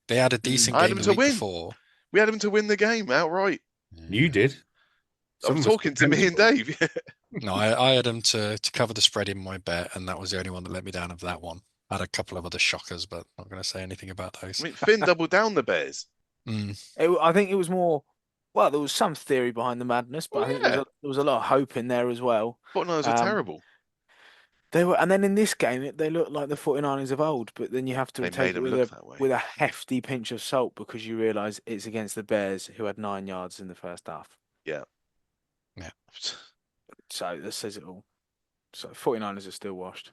They had a decent game the week before. We had them to win the game outright. You did. I'm talking to me and Dave. No, I had them to cover the spread in my bet, and that was the only one that let me down of that one. I had a couple of other shockers, but I'm not going to say anything about those. I mean, Finn doubled down the Bears. I think it was more. Well, there was some theory behind the madness, but I think there was a lot of hope in there as well. 49ers are terrible. They were, and then in this game, they looked like the 49ers of old. But then you have to take it with a hefty pinch of salt because you realise it's against the Bears, who had 9 yards in the first half. Yeah. So that says it all. So 49ers are still washed.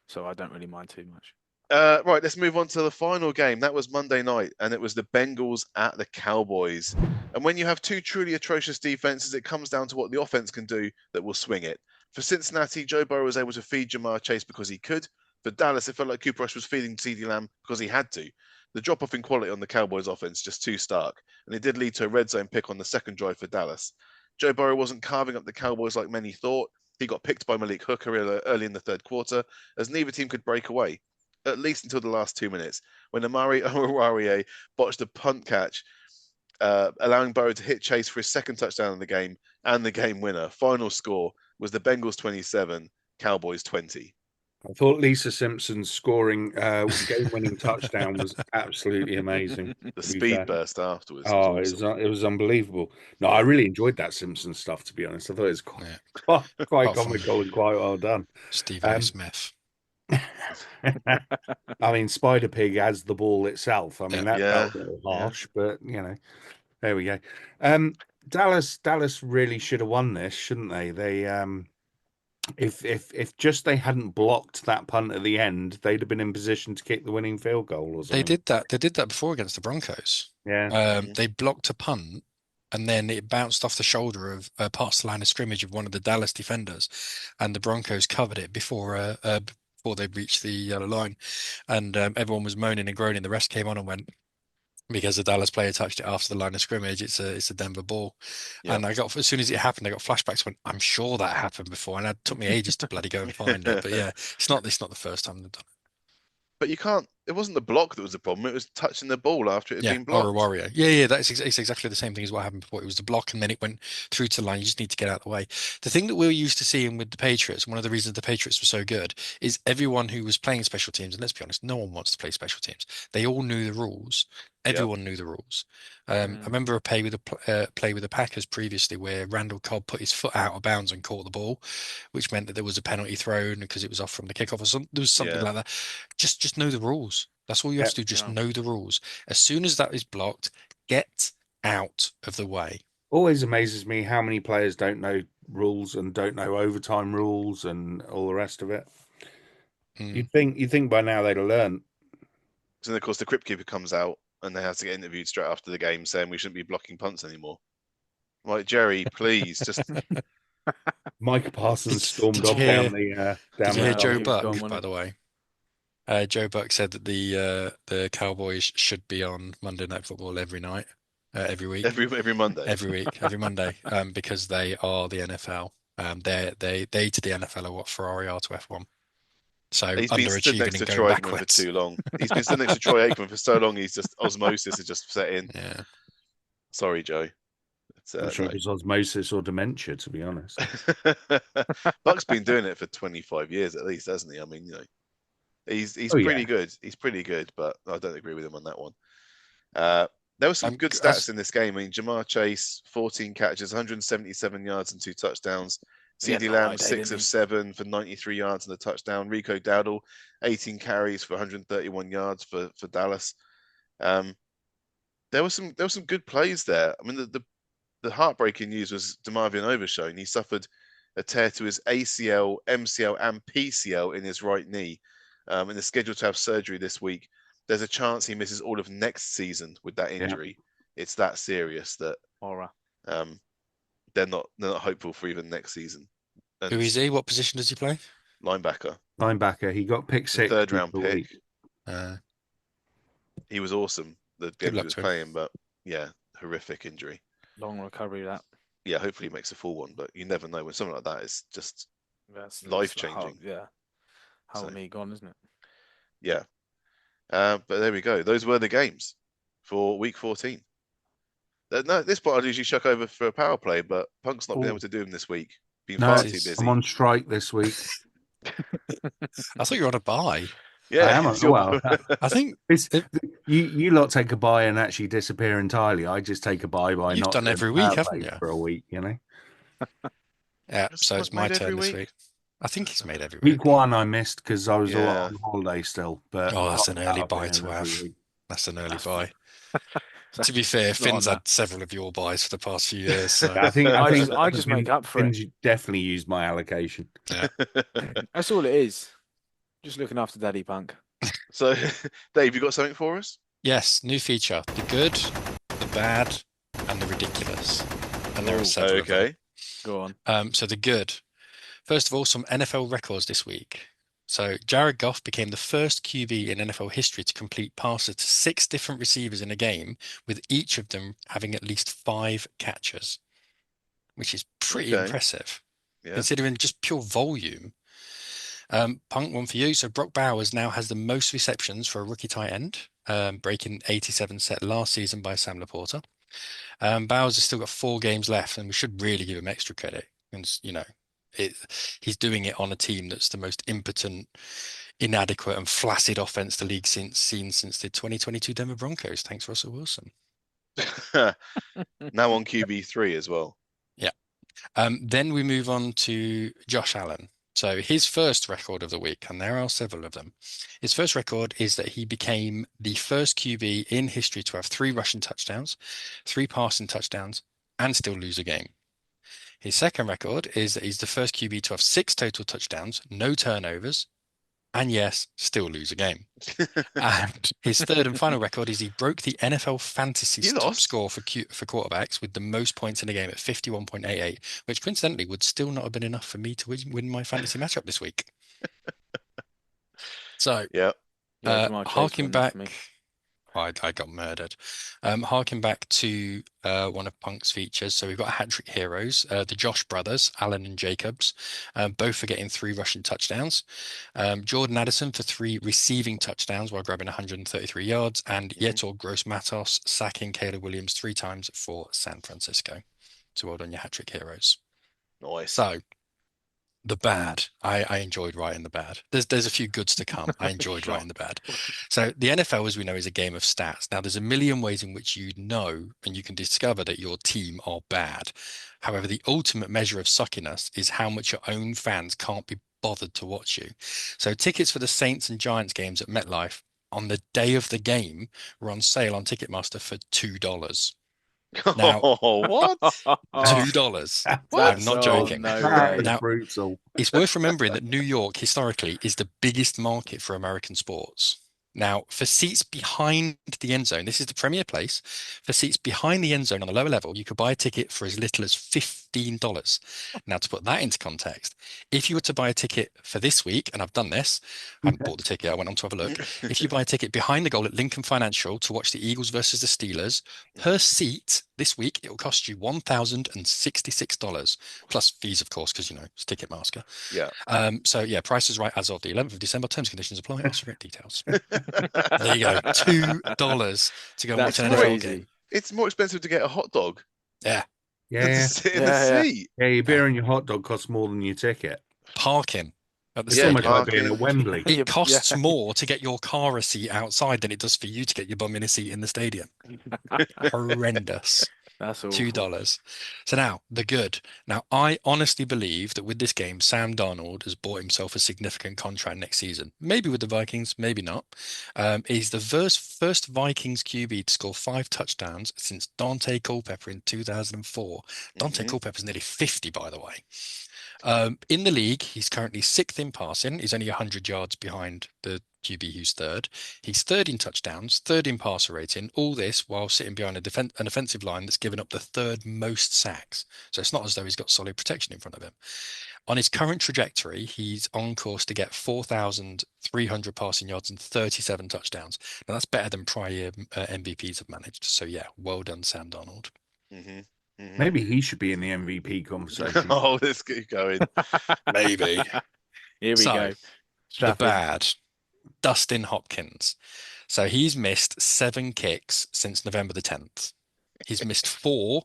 So I don't really mind too much. Right, let's move on to the final game. That was Monday night, and it was the Bengals at the Cowboys. And when you have 2 truly atrocious defenses, it comes down to what the offense can do that will swing it. For Cincinnati, Joe Burrow was able to feed Jamar Chase because he could. For Dallas, it felt like Cooper Rush was feeding CeeDee Lamb because he had to. The drop-off in quality on the Cowboys offense just too stark, and it did lead to a red zone pick on the second drive for Dallas. Joe Burrow wasn't carving up the Cowboys like many thought. He got picked by Malik Hooker early in the third quarter, as neither team could break away, at least until the last 2 minutes, when Amari Oruwariye botched a punt catch, allowing Burrow to hit Chase for his second touchdown in the game and the game winner. Final score was the Bengals 27, Cowboys 20. I thought Lisa Simpson's scoring game-winning touchdown was absolutely amazing. The speed burst afterwards. Oh, it was unbelievable. No, I really enjoyed that Simpson stuff, to be honest. I thought it was quite comical and quite well done. Steve A. Smith. I mean, Spider Pig has the ball itself. I mean, that Yeah. felt a little harsh, but there we go. Dallas really should have won this, shouldn't they? They if just they hadn't blocked that punt at the end, they'd have been in position to kick the winning field goal or They something. did that. They did that before against the Broncos. Yeah. They blocked a punt, and then it bounced off the shoulder of past the line of scrimmage of one of the Dallas defenders, and the Broncos covered it before they reached the yellow line, and everyone was moaning and groaning. The rest came on and went, because the Dallas player touched it after the line of scrimmage. It's a Denver ball, Yeah. and as soon as it happened, I got flashbacks. When I'm sure that happened before, and it took me ages to bloody go and find it. But yeah, it's not the first time they've done it. But you can't. It wasn't the block that was the problem. It was touching the ball after it had been Or a blocked. warrior. Yeah. It's exactly the same thing as what happened before. It was the block, and then it went through to the line. You just need to get out of the way. The thing that we're used to seeing with the Patriots, one of the reasons the Patriots were so good, is everyone who was playing special teams, and let's be honest, no one wants to play special teams. They all knew the rules. Everyone knew the rules. I remember a play with the Packers previously where Randall Cobb put his foot out of bounds and caught the ball, which meant that there was a penalty thrown because it was off from the kickoff or something. There was something like that. Just know the rules. That's all you have to do. Just know the rules. As soon as that is blocked, get out of the way. Always amazes me how many players don't know rules and don't know overtime rules and all the rest of it. You'd think by now they'd have learned. So then, of course, the crypt keeper comes out and they have to get interviewed straight after the game saying we shouldn't be blocking punts anymore. I'm like, Jerry, please, just Micah Parsons stormed Did you off hear- down the Did you hear the Joe he was Buck, gone, wasn't by he? the way? Joe Buck said that the Cowboys should be on Monday Night Football every night, every week, every Monday. every week, every Monday, because they are the NFL. They to the NFL are what Ferrari are to F1. So He's been stood underachieving next to and going Troy Aikman for backwards. too long. He's been stood next to Troy Aikman for so long. He's just osmosis has just set in. Yeah. Sorry, Joe. I'm sure it was osmosis or dementia, to be honest. Buck's been doing it for 25 years at least, hasn't he? I mean, he's Oh, pretty yeah. good. He's pretty good, but I don't agree with him on that one. There were some good as- stats in this game. I mean, Jamar Chase, 14 catches, 177 yards and 2 touchdowns. He had CeeDee an Lamb, alright day, 6 didn't of he? 7 for 93 yards and a touchdown. Rico Dowdle, 18 carries for 131 yards for Dallas. There were some good plays there. I mean, the heartbreaking news was DeMarvion Overshown. He suffered a tear to his ACL, MCL, and PCL in his right knee, and is scheduled to have surgery this week. There's a chance he misses all of next season with that injury. It's that serious that Horror. they're not hopeful for even next season. And Who is he? What position does he play? linebacker, Linebacker. He got pick six. third round the pick. week. He was awesome. The Good game he luck was to him. playing, but yeah, horrific injury. Long recovery, that. Yeah, hopefully he makes a full one, but you never know when something like that is just That's life-changing. Yeah. How So- me gone, isn't it? yeah. But there we go. Those were the games for week 14. No, this part I'd usually chuck over for a power play, but Punk's not been Ooh. able to do them this week. Been No, far it's- too busy. I'm on strike this week. I thought you were on a buy. Yeah, I am. it's your- Well, I think it's, you lot take a buy and actually disappear entirely. I just take a buy by You've not done doing every the week, power haven't play you? for a week. yeah. Just So it's my made every turn this week? week. I think he's made every week. Week one I missed because I was Yeah. on holiday still. But Oh, that's an early I've buy been to every have. week. That's an early That's buy. So To be fair, it's not Finn's on had several of your buys for the past few years. So I think I just make up for it. Finn's definitely used my allocation. That's all it is. Just looking after Daddy Punk. So, Dave, you got something for us? yes, new feature: the good, the bad, and the ridiculous. And there are Ooh, several. of them. Okay. Go on. So the good. First of all, some NFL records this week. So Jared Goff became the first QB in NFL history to complete passes to 6 different receivers in a game, with each of them having at least 5 catches, which is pretty Okay. impressive Yeah. considering just pure volume. Punk, one for you. So Brock Bowers now has the most receptions for a rookie tight end, breaking 87 set last season by Sam Laporta. Bowers has still got 4 games left, and we should really give him extra credit. And he's doing it on a team that's the most impotent, inadequate, and flaccid offense the league seen since the 2022 Denver Broncos. Thanks, Russell Wilson. Now on QB3 as well. Then we move on to Josh Allen. So his first record of the week, and there are several of them, his first record is that he became the first QB in history to have 3 rushing touchdowns, 3 passing touchdowns, and still lose a game. His second record is that he's the first QB to have 6 total touchdowns, no turnovers, and yes, still lose a game. And his third and final record is he broke the NFL fantasy He top lost. score for quarterbacks with the most points in a game at 51.88, which coincidentally would still not have been enough for me to win my fantasy matchup this week. So, Yeah. Yeah, Jamar Chase harking won that back, for me. I got murdered. Harking back to one of Punk's features. So we've got hat trick heroes, the Josh brothers, Allen and Jacobs, both for getting 3 rushing touchdowns. Jordan Addison for 3 receiving touchdowns while grabbing 133 yards, and Yetur Gross-Matos sacking Caleb Williams 3 times for San Francisco. So well done, your hat trick heroes. Nice. So the bad, I enjoyed writing the bad. There's a few goods to come. I enjoyed writing the bad. So the NFL, as we know, is a game of stats. Now, there's a million ways in which you know and you can discover that your team are bad. However, the ultimate measure of suckiness is how much your own fans can't be bothered to watch you. So tickets for the Saints and Giants games at MetLife on the day of the game were on sale on Ticketmaster for $2. Now, what? $2. What? I'm not Oh, joking. no That way. is Now, brutal. it's worth remembering that New York historically is the biggest market for American sports. Now, for seats behind the end zone, this is the premier place. For seats behind the end zone on the lower level, you could buy a ticket for as little as $15. Now, to put that into context, if you were to buy a ticket for this week, and I've done this, I haven't bought the ticket, I went on to have a look. If you buy a ticket behind the goal at Lincoln Financial to watch the Eagles versus the Steelers, per seat this week, it will cost you $1,066, plus fees, of course, because, it's Ticketmaster. Yeah. So yeah, price is right as of the 11th of December. Terms and conditions apply. Also get details. There you go. $2 to go and watch That's an NFL crazy. game. It's more expensive to get a hot dog than Yeah. to sit in Yeah, the yeah. seat. Yeah, your beer and your hot dog costs more than your ticket. Parking at the It's Yeah, stadium. almost like being at parking. Wembley. It costs Yeah. more to get your car a seat outside than it does for you to get your bum in a seat in the stadium. Horrendous. That's all. $2. So now the good. Now I honestly believe that with this game, Sam Darnold has bought himself a significant contract next season. Maybe with the Vikings, maybe not. He's the first Vikings QB to score 5 touchdowns since Dante Culpepper in 2004. Dante Mhm. Culpepper's nearly 50, by the way. In the league, he's currently 6th in passing. He's only 100 yards behind the QB who's 3rd. He's 3rd in touchdowns, 3rd in passer rating. All this while sitting behind an offensive line that's given up the 3rd most sacks. So it's not as though he's got solid protection in front of him. On his current trajectory, he's on course to get 4,300 passing yards and 37 touchdowns. Now that's better than prior year MVPs have managed. So yeah, well done, Sam Darnold. Mhm. Mhm. Maybe he should be in the MVP conversation. Oh, let's keep going. Maybe. Here we So, go. The Strap in. bad, Dustin Hopkins. So he's missed 7 kicks since November the 10th. He's missed 4.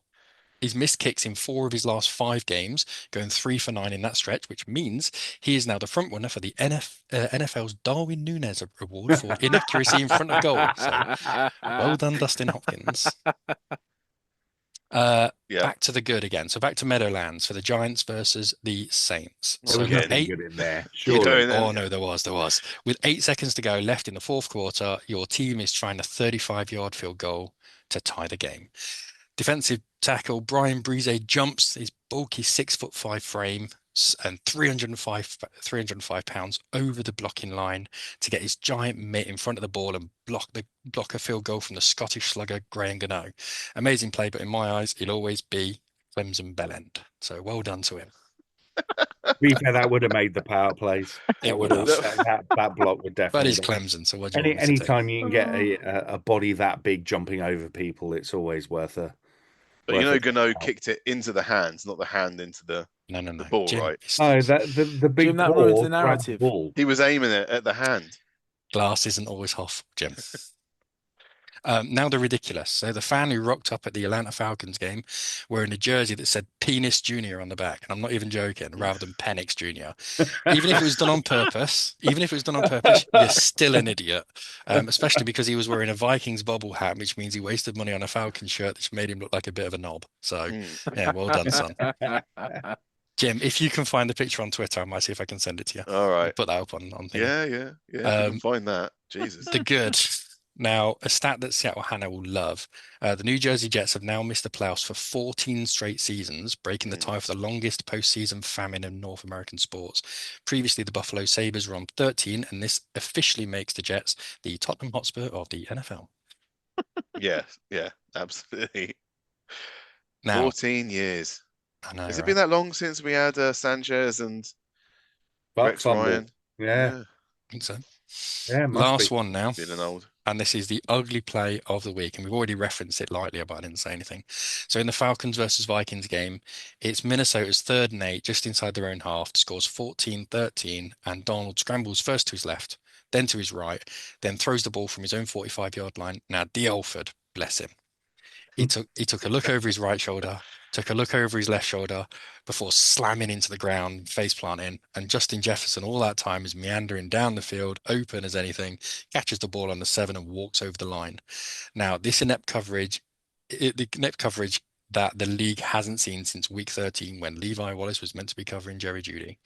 He's missed kicks in 4 of his last 5 games, going 3 for 9 in that stretch, which means he is now the front runner for the NFL's Darwin Núñez Award for inaccuracy in front of goal. So well done, Dustin Hopkins. Yeah. Back to the good again. So back to Meadowlands for the Giants versus the Saints. There So There we was go. with nothing 8 good in there. You're Surely. going there. Oh no, there was. With 8 seconds to go left in the 4th quarter, your team is trying a 35-yard field goal to tie the game. Defensive tackle Brian Brise jumps his bulky 6'5" frame and 305 pounds over the blocking line to get his giant mitt in front of the ball and block a field goal from the Scottish slugger Graham Gano. Amazing play, but in my eyes, he'll always be Clemson Bellend. So well done to him. To be fair, that would have made the power plays. It would have. That block would But definitely. he's Clemson, so what do you want me to do? Anytime you can get a body that big jumping over people, it's always worth a. But you know, worth a- Gano kicked it into the hands, not the hand into the. No. the ball, Jim, right? Oh, the big Jim, that paw ruins the grabbed narrative. ball. He was aiming it at the hand. Glass isn't always half, Jim. Now the ridiculous. So the fan who rocked up at the Atlanta Falcons game wearing a jersey that said Penis Junior on the back, and I'm not even joking, rather than Penix Junior. Even if it was done on purpose, you're still an idiot. Especially because he was wearing a Vikings bobble hat, which means he wasted money on a Falcons shirt, which made him look like a bit of a knob. So yeah, well done, son. Jim, if you can find the picture on Twitter, I might see if I can send it to you. All I'll right. put that up on thingy. Yeah. If you can find that, Jesus. The good. Now, a stat that Seattle Hannah will love. The New Jersey Jets have now missed the playoffs for 14 straight seasons, breaking the tie for the longest postseason famine in North American sports. Previously, the Buffalo Sabres were on 13, and this officially makes the Jets the Tottenham Hotspur of the NFL. Yeah, absolutely. Now, 14 years. I know, Has it right? been that long since we had Sanchez and Buck Rex fumble. Ryan? Yeah. I think so. Yeah, must Last be. one now. Feeling old. And this is the ugly play of the week. And we've already referenced it lightly, but I didn't say anything. So in the Falcons versus Vikings game, it's Minnesota's 3rd and 8, just inside their own half, scores 14-13, and Donald scrambles first to his left, then to his right, then throws the ball from his own 45-yard line. Now, D. Alford, bless him. He took a look over his right shoulder, took a look over his left shoulder before slamming into the ground, face planting. And Justin Jefferson, all that time, is meandering down the field, open as anything, catches the ball on the 7 and walks over the line. Now, this inept coverage, the inept coverage that the league hasn't seen since week 13 when Levi Wallace was meant to be covering Jerry Jeudy.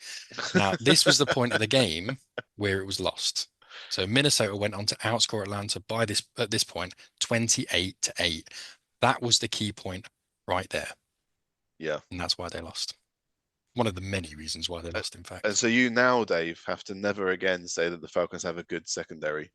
Now, this was the point of the game where it was lost. So Minnesota went on to outscore Atlanta at this point 28-8. That was the key point right there. Yeah. And that's why they lost. One of the many reasons why they lost, in fact. And so you now, Dave, have to never again say that the Falcons have a good secondary.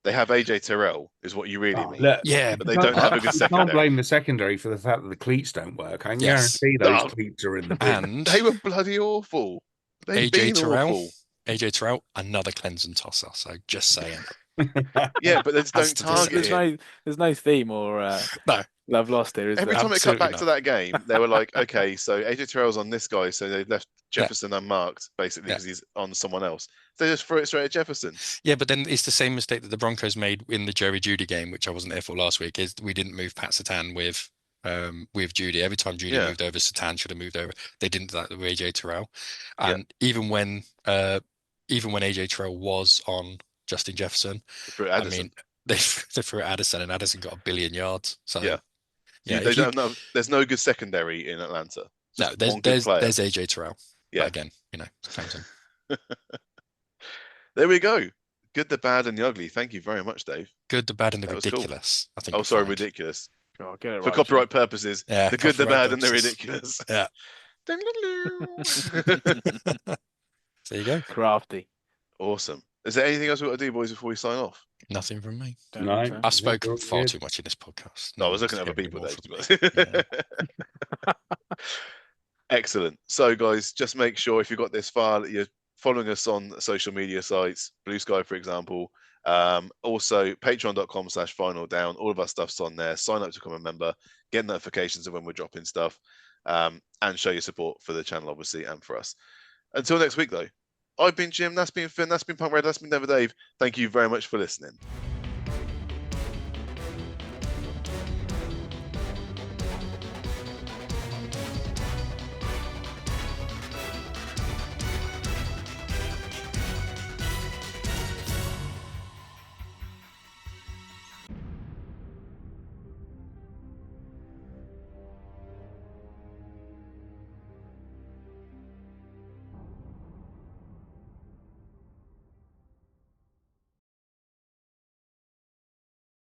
They have AJ Terrell, is what you really mean. Look, Yeah, But they don't have a good you secondary. can't blame the secondary for the fact that the cleats don't work. I can Yes. guarantee those No. cleats are in the bin. and They were bloody awful. They've been awful. AJ Terrell, another cleansing tosser. So just saying. Yeah, but they just Has don't to target it. There's no theme or No. love lost here, is Every there? time it cut back Absolutely to that game, they were like, okay, so AJ Terrell's on this guy, so they left Jefferson unmarked, basically, because he's on someone else. They just threw it straight at Jefferson. Yeah, but then it's the same mistake that the Broncos made in the Jerry Jeudy game, which I wasn't there for last week, is we didn't move Pat Satan with Jeudy. Every time Jeudy moved over, Satan should have moved over. They didn't do that with AJ Terrell. And even when AJ Terrell was on Justin Jefferson, I mean, they threw at Addison, and Addison got 1 billion yards. So they don't know. There's no good secondary in Atlanta. No, there's AJ Terrell. Yeah, but again, Clemson. There we go. Good, the bad, and the ugly. Thank you very much, Dave. Good, the bad, and the That was cool. ridiculous. I think. Oh, sorry, ridiculous. Oh, get it For right, copyright purposes, Yeah, the good, the copyright bad, and the purposes. ridiculous. Yeah. There you go. Crafty. Awesome. Is there anything else we got to do, boys, before we sign off? Nothing from me. Don't No. think so. I've spoken you're far good. too much in this podcast. No, I was one looking at wants other to people, hear Dave. any more from me. Excellent. So, guys, just make sure if you got this far that you're following us on social media sites, Blue Sky, for example. Also, patreon.com/final down. All of our stuff's on there. Sign up to become a member, get notifications of when we're dropping stuff, and show your support for the channel, obviously, and for us. Until next week, though, I've been Jim, that's been Finn, that's been Punk Red, that's been Never Dave. Thank you very much for listening.